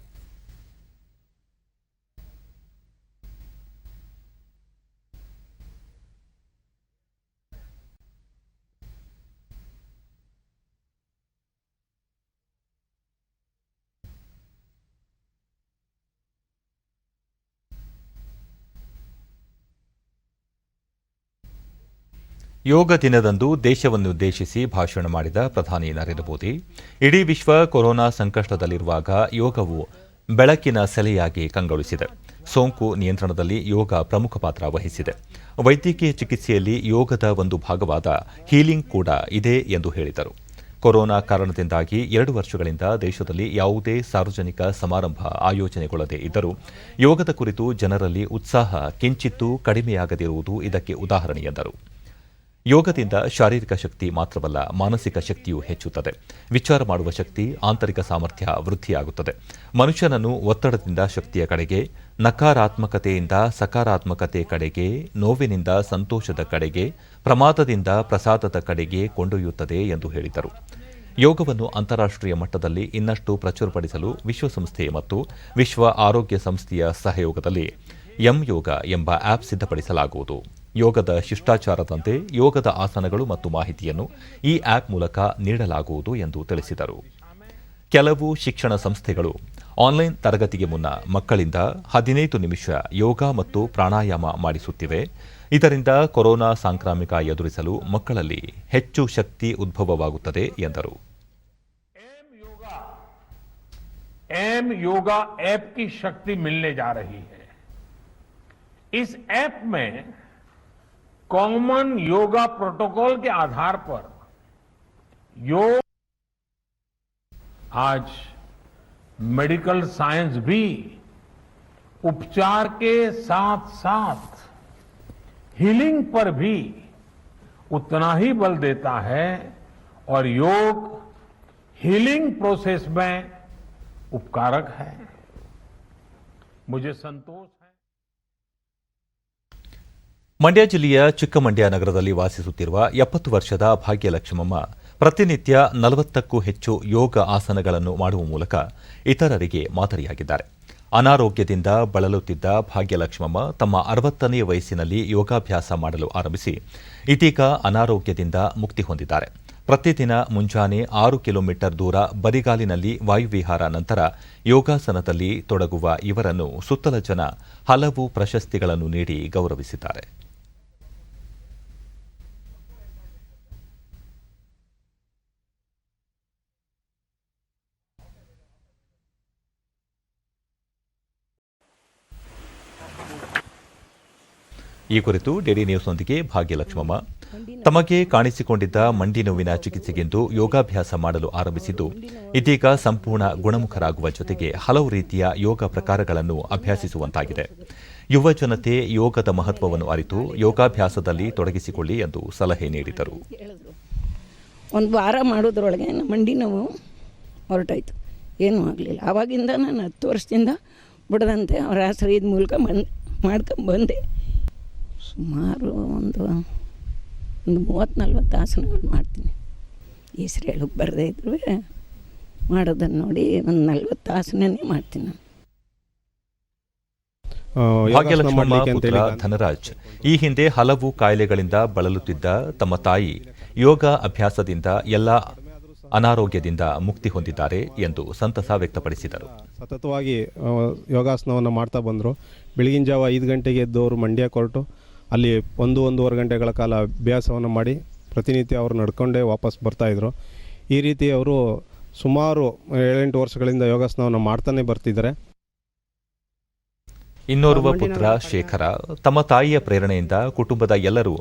ಯೋಗ ದಿನದಂದು ದೇಶವನ್ನುದ್ದೇಶಿಸಿ ಭಾಷಣ ಮಾಡಿದ ಪ್ರಧಾನಿ ನರೇಂದ್ರ ಮೋದಿ, ಇಡೀ ವಿಶ್ವ ಕೊರೋನಾ ಸಂಕಷ್ಟದಲ್ಲಿರುವಾಗ ಯೋಗವು ಬೆಳಕಿನ ಸೆಲೆಯಾಗಿ ಕಂಗೊಳಿಸಿದೆ. ಸೋಂಕು ನಿಯಂತ್ರಣದಲ್ಲಿ ಯೋಗ ಪ್ರಮುಖ ಪಾತ್ರ ವಹಿಸಿದೆ. ವೈದ್ಯಕೀಯ ಚಿಕಿತ್ಸೆಯಲ್ಲಿ ಯೋಗದ ಒಂದು ಭಾಗವಾದ ಹೀಲಿಂಗ್ ಕೂಡ ಇದೆ ಎಂದು ಹೇಳಿದರು. ಕೊರೋನಾ ಕಾರಣದಿಂದಾಗಿ 2 ವರ್ಷಗಳಿಂದ ದೇಶದಲ್ಲಿ ಯಾವುದೇ ಸಾರ್ವಜನಿಕ ಸಮಾರಂಭ ಆಯೋಜನೆಗೊಳ್ಳದೇ ಇದ್ದರೂ ಯೋಗದ ಕುರಿತು ಜನರಲ್ಲಿ ಉತ್ಸಾಹ ಕಿಂಚಿತ್ತೂ ಕಡಿಮೆಯಾಗದಿರುವುದು ಇದಕ್ಕೆ ಉದಾಹರಣೆ ಎಂದರು. ಯೋಗದಿಂದ ಶಾರೀರಿಕ ಶಕ್ತಿ ಮಾತ್ರವಲ್ಲ, ಮಾನಸಿಕ ಶಕ್ತಿಯೂ ಹೆಚ್ಚುತ್ತದೆ. ವಿಚಾರ ಮಾಡುವ ಶಕ್ತಿ, ಆಂತರಿಕ ಸಾಮರ್ಥ್ಯ ವೃದ್ಧಿಯಾಗುತ್ತದೆ. ಮನುಷ್ಯನನ್ನು ಒತ್ತಡದಿಂದ ಶಕ್ತಿಯ ಕಡೆಗೆ, ನಕಾರಾತ್ಮಕತೆಯಿಂದ ಸಕಾರಾತ್ಮಕತೆ ಕಡೆಗೆ, ನೋವಿನಿಂದ ಸಂತೋಷದ ಕಡೆಗೆ, ಪ್ರಮಾದದಿಂದ ಪ್ರಸಾದದ ಕಡೆಗೆ ಕೊಂಡೊಯ್ಯುತ್ತದೆ ಎಂದು ಹೇಳಿದರು. ಯೋಗವನ್ನು ಅಂತಾರಾಷ್ಟ್ರೀಯ ಮಟ್ಟದಲ್ಲಿ ಇನ್ನಷ್ಟು ಪ್ರಚುರಪಡಿಸಲು ವಿಶ್ವಸಂಸ್ಥೆ ಮತ್ತು ವಿಶ್ವ ಆರೋಗ್ಯ ಸಂಸ್ಥೆಯ ಸಹಯೋಗದಲ್ಲಿ ಯೋಗ ಎಂಬ ಆಪ್ ಸಿದ್ಧಪಡಿಸಲಾಗುವುದು. ಯೋಗದ ಶಿಷ್ಟಾಚಾರದಂತೆ ಯೋಗದ ಆಸನಗಳು ಮತ್ತು ಮಾಹಿತಿಯನ್ನು ಈ ಆಪ್ ಮೂಲಕ ನೀಡಲಾಗುವುದು ಎಂದು ತಿಳಿಸಿದರು. ಕೆಲವು ಶಿಕ್ಷಣ ಸಂಸ್ಥೆಗಳು ಆನ್ಲೈನ್ ತರಗತಿಗೆ ಮುನ್ನ ಮಕ್ಕಳಿಂದ 15 ನಿಮಿಷ ಯೋಗ ಮತ್ತು ಪ್ರಾಣಾಯಾಮ ಮಾಡಿಸುತ್ತಿವೆ. ಇದರಿಂದ ಕೊರೋನಾ ಸಾಂಕ್ರಾಮಿಕ ಎದುರಿಸಲು ಮಕ್ಕಳಲ್ಲಿ ಹೆಚ್ಚು ಶಕ್ತಿ ಉದ್ಭವವಾಗುತ್ತದೆ ಎಂದರು. एम योगा ऐप की शक्ति मिलने जा रही है. इस ऐप में कॉमन योगा प्रोटोकॉल के आधार पर योग आज मेडिकल साइंस भी उपचार के साथ साथ हीलिंग पर भी उतना ही बल देता है और योग हीलिंग प्रोसेस में उपकारक है. मुझे संतोष है. ಮಂಡ್ಯ ಜಿಲ್ಲೆಯ ಚಿಕ್ಕಮಂಡ್ಯ ನಗರದಲ್ಲಿ ವಾಸಿಸುತ್ತಿರುವ 70 ವರ್ಷದ ಭಾಗ್ಯಲಕ್ಷ್ಮಮ್ಮ ಪ್ರತಿನಿತ್ಯ 40ಕ್ಕೂ ಹೆಚ್ಚು ಯೋಗ ಆಸನಗಳನ್ನು ಮಾಡುವ ಮೂಲಕ ಇತರರಿಗೆ ಮಾದರಿಯಾಗಿದ್ದಾರೆ. ಅನಾರೋಗ್ಯದಿಂದ ಬಳಲುತ್ತಿದ್ದ ಭಾಗ್ಯಲಕ್ಷ್ಮಮ್ಮ ತಮ್ಮ 60ನೇ ವಯಸ್ಸಿನಲ್ಲಿ ಯೋಗಾಭ್ಯಾಸ ಮಾಡಲು ಆರಂಭಿಸಿ ಇದೀಗ ಅನಾರೋಗ್ಯದಿಂದ ಮುಕ್ತಿ ಹೊಂದಿದ್ದಾರೆ. ಪ್ರತಿದಿನ ಮುಂಜಾನೆ 6 ಕಿಲೋಮೀಟರ್ ದೂರ ಬರಿಗಾಲಿನಲ್ಲಿ ವಾಯುವಿಹಾರ ನಂತರ ಯೋಗಾಸನದಲ್ಲಿ ತೊಡಗುವ ಇವರನ್ನು ಸುತ್ತಲ ಜನ ಹಲವು ಪ್ರಶಸ್ತಿಗಳನ್ನು ನೀಡಿ ಗೌರವಿಸಿದ್ದಾರೆ. ಈ ಕುರಿತು ಡಿಡಿ ನ್ಯೂಸ್ನೊಂದಿಗೆ ಭಾಗ್ಯಲಕ್ಷ್ಮಮ್ಮ, ತಮಗೆ ಕಾಣಿಸಿಕೊಂಡಿದ್ದ ಮಂಡಿ ನೋವಿನ ಚಿಕಿತ್ಸೆಗೆಂದು ಯೋಗಾಭ್ಯಾಸ ಮಾಡಲು ಆರಂಭಿಸಿದ್ದು ಇದೀಗ ಸಂಪೂರ್ಣ ಗುಣಮುಖರಾಗುವ ಜೊತೆಗೆ ಹಲವು ರೀತಿಯ ಯೋಗ ಪ್ರಕಾರಗಳನ್ನು ಅಭ್ಯಾಸಿಸುವಂತಾಗಿದೆ. ಯುವ ಜನತೆ ಯೋಗದ ಮಹತ್ವವನ್ನು ಅರಿತು ಯೋಗಾಭ್ಯಾಸದಲ್ಲಿ ತೊಡಗಿಸಿಕೊಳ್ಳಿ ಎಂದು ಸಲಹೆ ನೀಡಿದರು. ಒಂದು ವಾರ ಮಾಡೋದ್ರೊಳಗೆ ನಮ್ಮ ಮಂಡಿ ನೋವು ಹೊರಟಾಯ್ತು, ಏನೂ ಆಗಲಿಲ್ಲ. ಆವಾಗಿಂದ ನಾನು 10 ವರ್ಷದಿಂದ ಬಿಡದಂತೆ ಅವರ ಆಶ್ರಯದ ಮೂಲಕ ಮಾಡ್ಕೊಂಬಂದೆ. ಸುಮಾರು ಒಂದು 30-40 ಆಸನಗಳು ಮಾಡ್ತೀನಿ. ಹೆಸ್ರು ಹೇಳಕ್ಕೆ ಬರದೇ ಇದ್ರೂ ಮಾಡೋದನ್ನು ನೋಡಿ ಒಂದು 40 ಆಸನನೇ ಮಾಡ್ತೀನಿ ನಾನು. ಭಾಗ್ಯಲಕ್ಷ್ಮಮ್ಮ ಪುತ್ರ ಧನರಾಜ್ ಈ ಹಿಂದೆ ಹಲವು ಕಾಯಿಲೆಗಳಿಂದ ಬಳಲುತ್ತಿದ್ದ ತಮ್ಮ ತಾಯಿ ಯೋಗ ಅಭ್ಯಾಸದಿಂದ ಎಲ್ಲ ಅನಾರೋಗ್ಯದಿಂದ ಮುಕ್ತಿ ಹೊಂದಿದ್ದಾರೆ ಎಂದು ಸಂತಸ ವ್ಯಕ್ತಪಡಿಸಿದರು. ಸತತವಾಗಿ ಯೋಗಾಸನವನ್ನು ಮಾಡ್ತಾ ಬಂದರು. ಬೆಳಗಿನ ಜಾವ 5 ಗಂಟೆಗೆ ಎದ್ದು ಅವರು ಮಂಡ್ಯ ಹೊರಟು ಅಲ್ಲಿ 1-1.5 ಗಂಟೆಗಳ ಕಾಲ ಅಭ್ಯಾಸವನ್ನು ಮಾಡಿ ಪ್ರತಿನಿತ್ಯ ಅವರು ನಡ್ಕೊಂಡೇ ವಾಪಸ್ ಬರ್ತಾಯಿದ್ರು. ಈ ರೀತಿ ಅವರು ಸುಮಾರು 7-8 ವರ್ಷಗಳಿಂದ ಯೋಗಾಸನವನ್ನು ಮಾಡ್ತಾನೆ ಬರ್ತಿದ್ದಾರೆ. ಇನ್ನೋರ್ವ ಪುತ್ರ ಶೇಖರ ತಮ್ಮ ತಾಯಿಯ ಪ್ರೇರಣೆಯಿಂದ ಕುಟುಂಬದ ಎಲ್ಲರೂ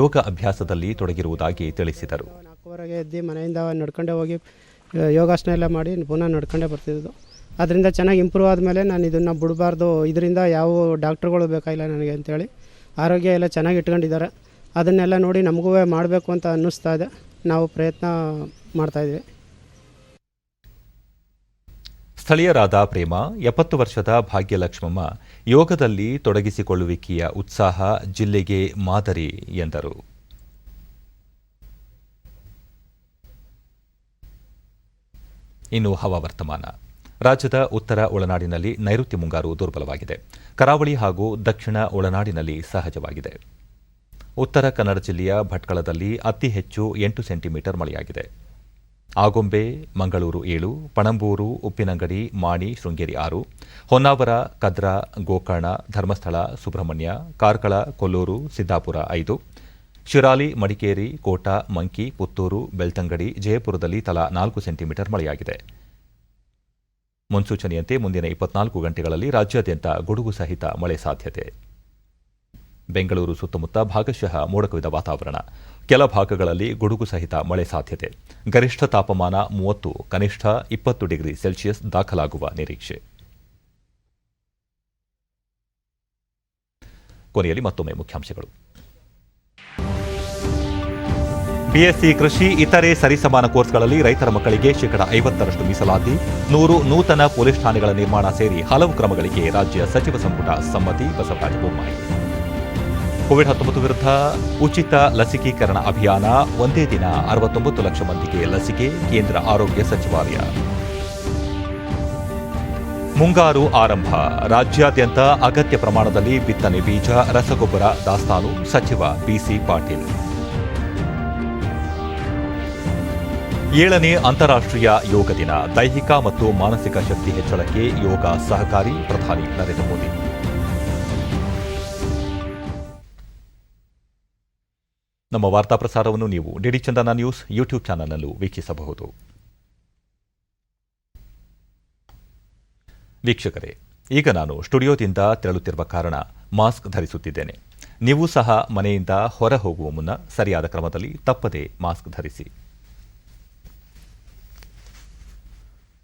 ಯೋಗ ಅಭ್ಯಾಸದಲ್ಲಿ ತೊಡಗಿರುವುದಾಗಿ ತಿಳಿಸಿದರು. 4:00 ಎದ್ದು ಮನೆಯಿಂದ ನಡ್ಕೊಂಡೇ ಹೋಗಿ ಯೋಗಾಸನ ಎಲ್ಲ ಮಾಡಿ ಪುನಃ ನಡ್ಕೊಂಡೇ ಬರ್ತಿದ್ದು. ಅದರಿಂದ ಚೆನ್ನಾಗಿ ಇಂಪ್ರೂವ್ ಆದಮೇಲೆ ನಾನು ಇದನ್ನು ಬಿಡಬಾರ್ದು, ಇದರಿಂದ ಯಾವ ಡಾಕ್ಟ್ರುಗಳು ಬೇಕಾಗಿಲ್ಲ ನನಗೆ ಅಂತೇಳಿ ಆರೋಗ್ಯ ಎಲ್ಲ ಚೆನ್ನಾಗಿ ಇಟ್ಕೊಂಡಿದ್ದಾರೆ. ಅದನ್ನೆಲ್ಲ ನೋಡಿ ನಮಗೂ ಮಾಡಬೇಕು ಅಂತ ಅನ್ನಿಸ್ತಾ ಇದೆ. ನಾವು ಪ್ರಯತ್ನ ಮಾಡ್ತಾಯಿದ್ವಿ. ಸ್ಥಳೀಯರಾದ ಪ್ರೇಮ, 70 ವರ್ಷದ ಭಾಗ್ಯಲಕ್ಷ್ಮಮ್ಮ ಯೋಗದಲ್ಲಿ ತೊಡಗಿಸಿಕೊಳ್ಳುವಿಕೆಯ ಉತ್ಸಾಹ ಜಿಲ್ಲೆಗೆ ಮಾದರಿ ಎಂದರು. ಇನ್ನು ಹವಾವರ್ತಮಾನ. ರಾಜ್ಯದ ಉತ್ತರ ಒಳನಾಡಿನಲ್ಲಿ ನೈಋತ್ಯ ಮುಂಗಾರು ದುರ್ಬಲವಾಗಿದೆ. ಕರಾವಳಿ ಹಾಗೂ ದಕ್ಷಿಣ ಒಳನಾಡಿನಲ್ಲಿ ಸಹಜವಾಗಿದೆ. ಉತ್ತರ ಕನ್ನಡ ಜಿಲ್ಲೆಯ ಭಟ್ಕಳದಲ್ಲಿ ಅತಿ ಹೆಚ್ಚು 8 ಸೆಂಟಿಮೀಟರ್ ಮಳೆಯಾಗಿದೆ. ಆಗೊಂಬೆ, ಮಂಗಳೂರು 7, ಪಣಂಬೂರು, ಉಪ್ಪಿನಂಗಡಿ, ಮಾಣಿ, ಶೃಂಗೇರಿ 6, ಹೊನ್ನಾವರ, ಕದ್ರಾ, ಗೋಕರ್ಣ, ಧರ್ಮಸ್ಥಳ, ಸುಬ್ರಹ್ಮಣ್ಯ, ಕಾರ್ಕಳ, ಕೊಲ್ಲೂರು, ಸಿದ್ದಾಪುರ 5, ಶಿರಾಲಿ, ಮಡಿಕೇರಿ, ಕೋಟ, ಮಂಕಿ, ಪುತ್ತೂರು, ಬೆಳ್ತಂಗಡಿ, ಜಯಪುರದಲ್ಲಿ ತಲಾ 4 ಸೆಂಟಿಮೀಟರ್ ಮಳೆಯಾಗಿದೆ. ಮುನ್ಸೂಚನೆಯಂತೆ ಮುಂದಿನ 24 ಗಂಟೆಗಳಲ್ಲಿ ರಾಜ್ಯಾದ್ಯಂತ ಗುಡುಗು ಸಹಿತ ಮಳೆ ಸಾಧ್ಯತೆ. ಬೆಂಗಳೂರು ಸುತ್ತಮುತ್ತ ಭಾಗಶಃ ಮೋಡ ಕವಿದ ವಾತಾವರಣ. ಕೆಲ ಭಾಗಗಳಲ್ಲಿ ಗುಡುಗು ಸಹಿತ ಮಳೆ ಸಾಧ್ಯತೆ. ಗರಿಷ್ಠ ತಾಪಮಾನ 30, ಕನಿಷ್ಠ 20 ಡಿಗ್ರಿ ಸೆಲ್ಸಿಯಸ್ ದಾಖಲಾಗುವ ನಿರೀಕ್ಷೆ. ಕೊನೆಯಲ್ಲಿ ಮತ್ತೊಮ್ಮೆ ಮುಖ್ಯಾಂಶಗಳು. ಬಿಎಸ್ಸಿ ಕೃಷಿ ಇತರೆ ಸರಿಸಮಾನ ಕೋರ್ಸ್ಗಳಲ್ಲಿ ರೈತರ ಮಕ್ಕಳಿಗೆ ಶೇಕಡಾ 50ರಷ್ಟು ಮೀಸಲಾತಿ, 100 ನೂತನ ಪೊಲೀಸ್ ಠಾಣೆಗಳ ನಿರ್ಮಾಣ ಸೇರಿ ಹಲವು ಕ್ರಮಗಳಿಗೆ ರಾಜ್ಯ ಸಚಿವ ಸಂಪುಟ ಸಮ್ಮತಿ. ಬಸವರಾಜ ಬೊಮ್ಮಾಯಿ. ಕೋವಿಡ್-19 ವಿರುದ್ಧ ಉಚಿತ ಲಸಿಕೀಕರಣ ಅಭಿಯಾನ. ಒಂದೇ ದಿನ 69 ಲಕ್ಷ ಮಂದಿಗೆ ಲಸಿಕೆ. ಕೇಂದ್ರ ಆರೋಗ್ಯ ಸಚಿವಾಲಯ. ಮುಂಗಾರು ಆರಂಭ. ರಾಜ್ಯಾದ್ಯಂತ ಅಗತ್ಯ ಪ್ರಮಾಣದಲ್ಲಿ ಬಿತ್ತನೆ ಬೀಜ, ರಸಗೊಬ್ಬರ ದಾಸ್ತಾನು. ಸಚಿವ ಬಿಸಿ ಪಾಟೀಲ್. 7ನೇ ಅಂತಾರಾಷ್ಟ್ರೀಯ ಯೋಗ ದಿನ. ದೈಹಿಕ ಮತ್ತು ಮಾನಸಿಕ ಶಕ್ತಿ ಹೆಚ್ಚಳಕ್ಕೆ ಯೋಗ ಸಹಕಾರಿ. ಪ್ರಧಾನಿ ನರೇಂದ್ರ ಮೋದಿ. ನಮ್ಮ ವಾರ್ತಾ ಪ್ರಸಾರವನ್ನು ನೀವು ಡಿಡಿ ಚಂದನ ನ್ಯೂಸ್ ಯೂಟ್ಯೂಬ್ ಚಾನಲ್ನಲ್ಲೂ ವೀಕ್ಷಿಸಬಹುದು. ವೀಕ್ಷಕರೇ, ಈಗ ನಾನು ಸ್ಟುಡಿಯೋದಿಂದ ತೆರಳುತ್ತಿರುವ ಕಾರಣ ಮಾಸ್ಕ್ ಧರಿಸುತ್ತಿದ್ದೇನೆ. ನೀವು ಸಹ ಮನೆಯಿಂದ ಹೊರ ಹೋಗುವ ಮುನ್ನ ಸರಿಯಾದ ಕ್ರಮದಲ್ಲಿ ತಪ್ಪದೇ ಮಾಸ್ಕ್ ಧರಿಸಿ.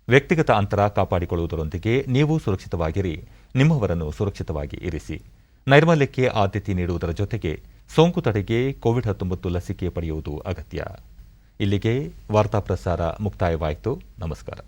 ವ್ಯಕ್ತಿಗತ ಅಂತರ ಕಾಪಾಡಿಕೊಳ್ಳುವುದರೊಂದಿಗೆ ನೀವು ಸುರಕ್ಷಿತವಾಗಿರಿ, ನಿಮ್ಮವರನ್ನು ಸುರಕ್ಷಿತವಾಗಿ ಇರಿಸಿ. ನೈರ್ಮಲ್ಯಕ್ಕೆ ಆದ್ಯತೆ ನೀಡುವುದರ ಜೊತೆಗೆ ಸೋಂಕು ತಡೆಗೆ ಕೋವಿಡ್-19 ಲಸಿಕೆ ಪಡೆಯುವುದು ಅಗತ್ಯ. ಇಲ್ಲಿಗೆ ವಾರ್ತಾ ಪ್ರಸಾರ ಮುಕ್ತಾಯವಾಯಿತು. ನಮಸ್ಕಾರ.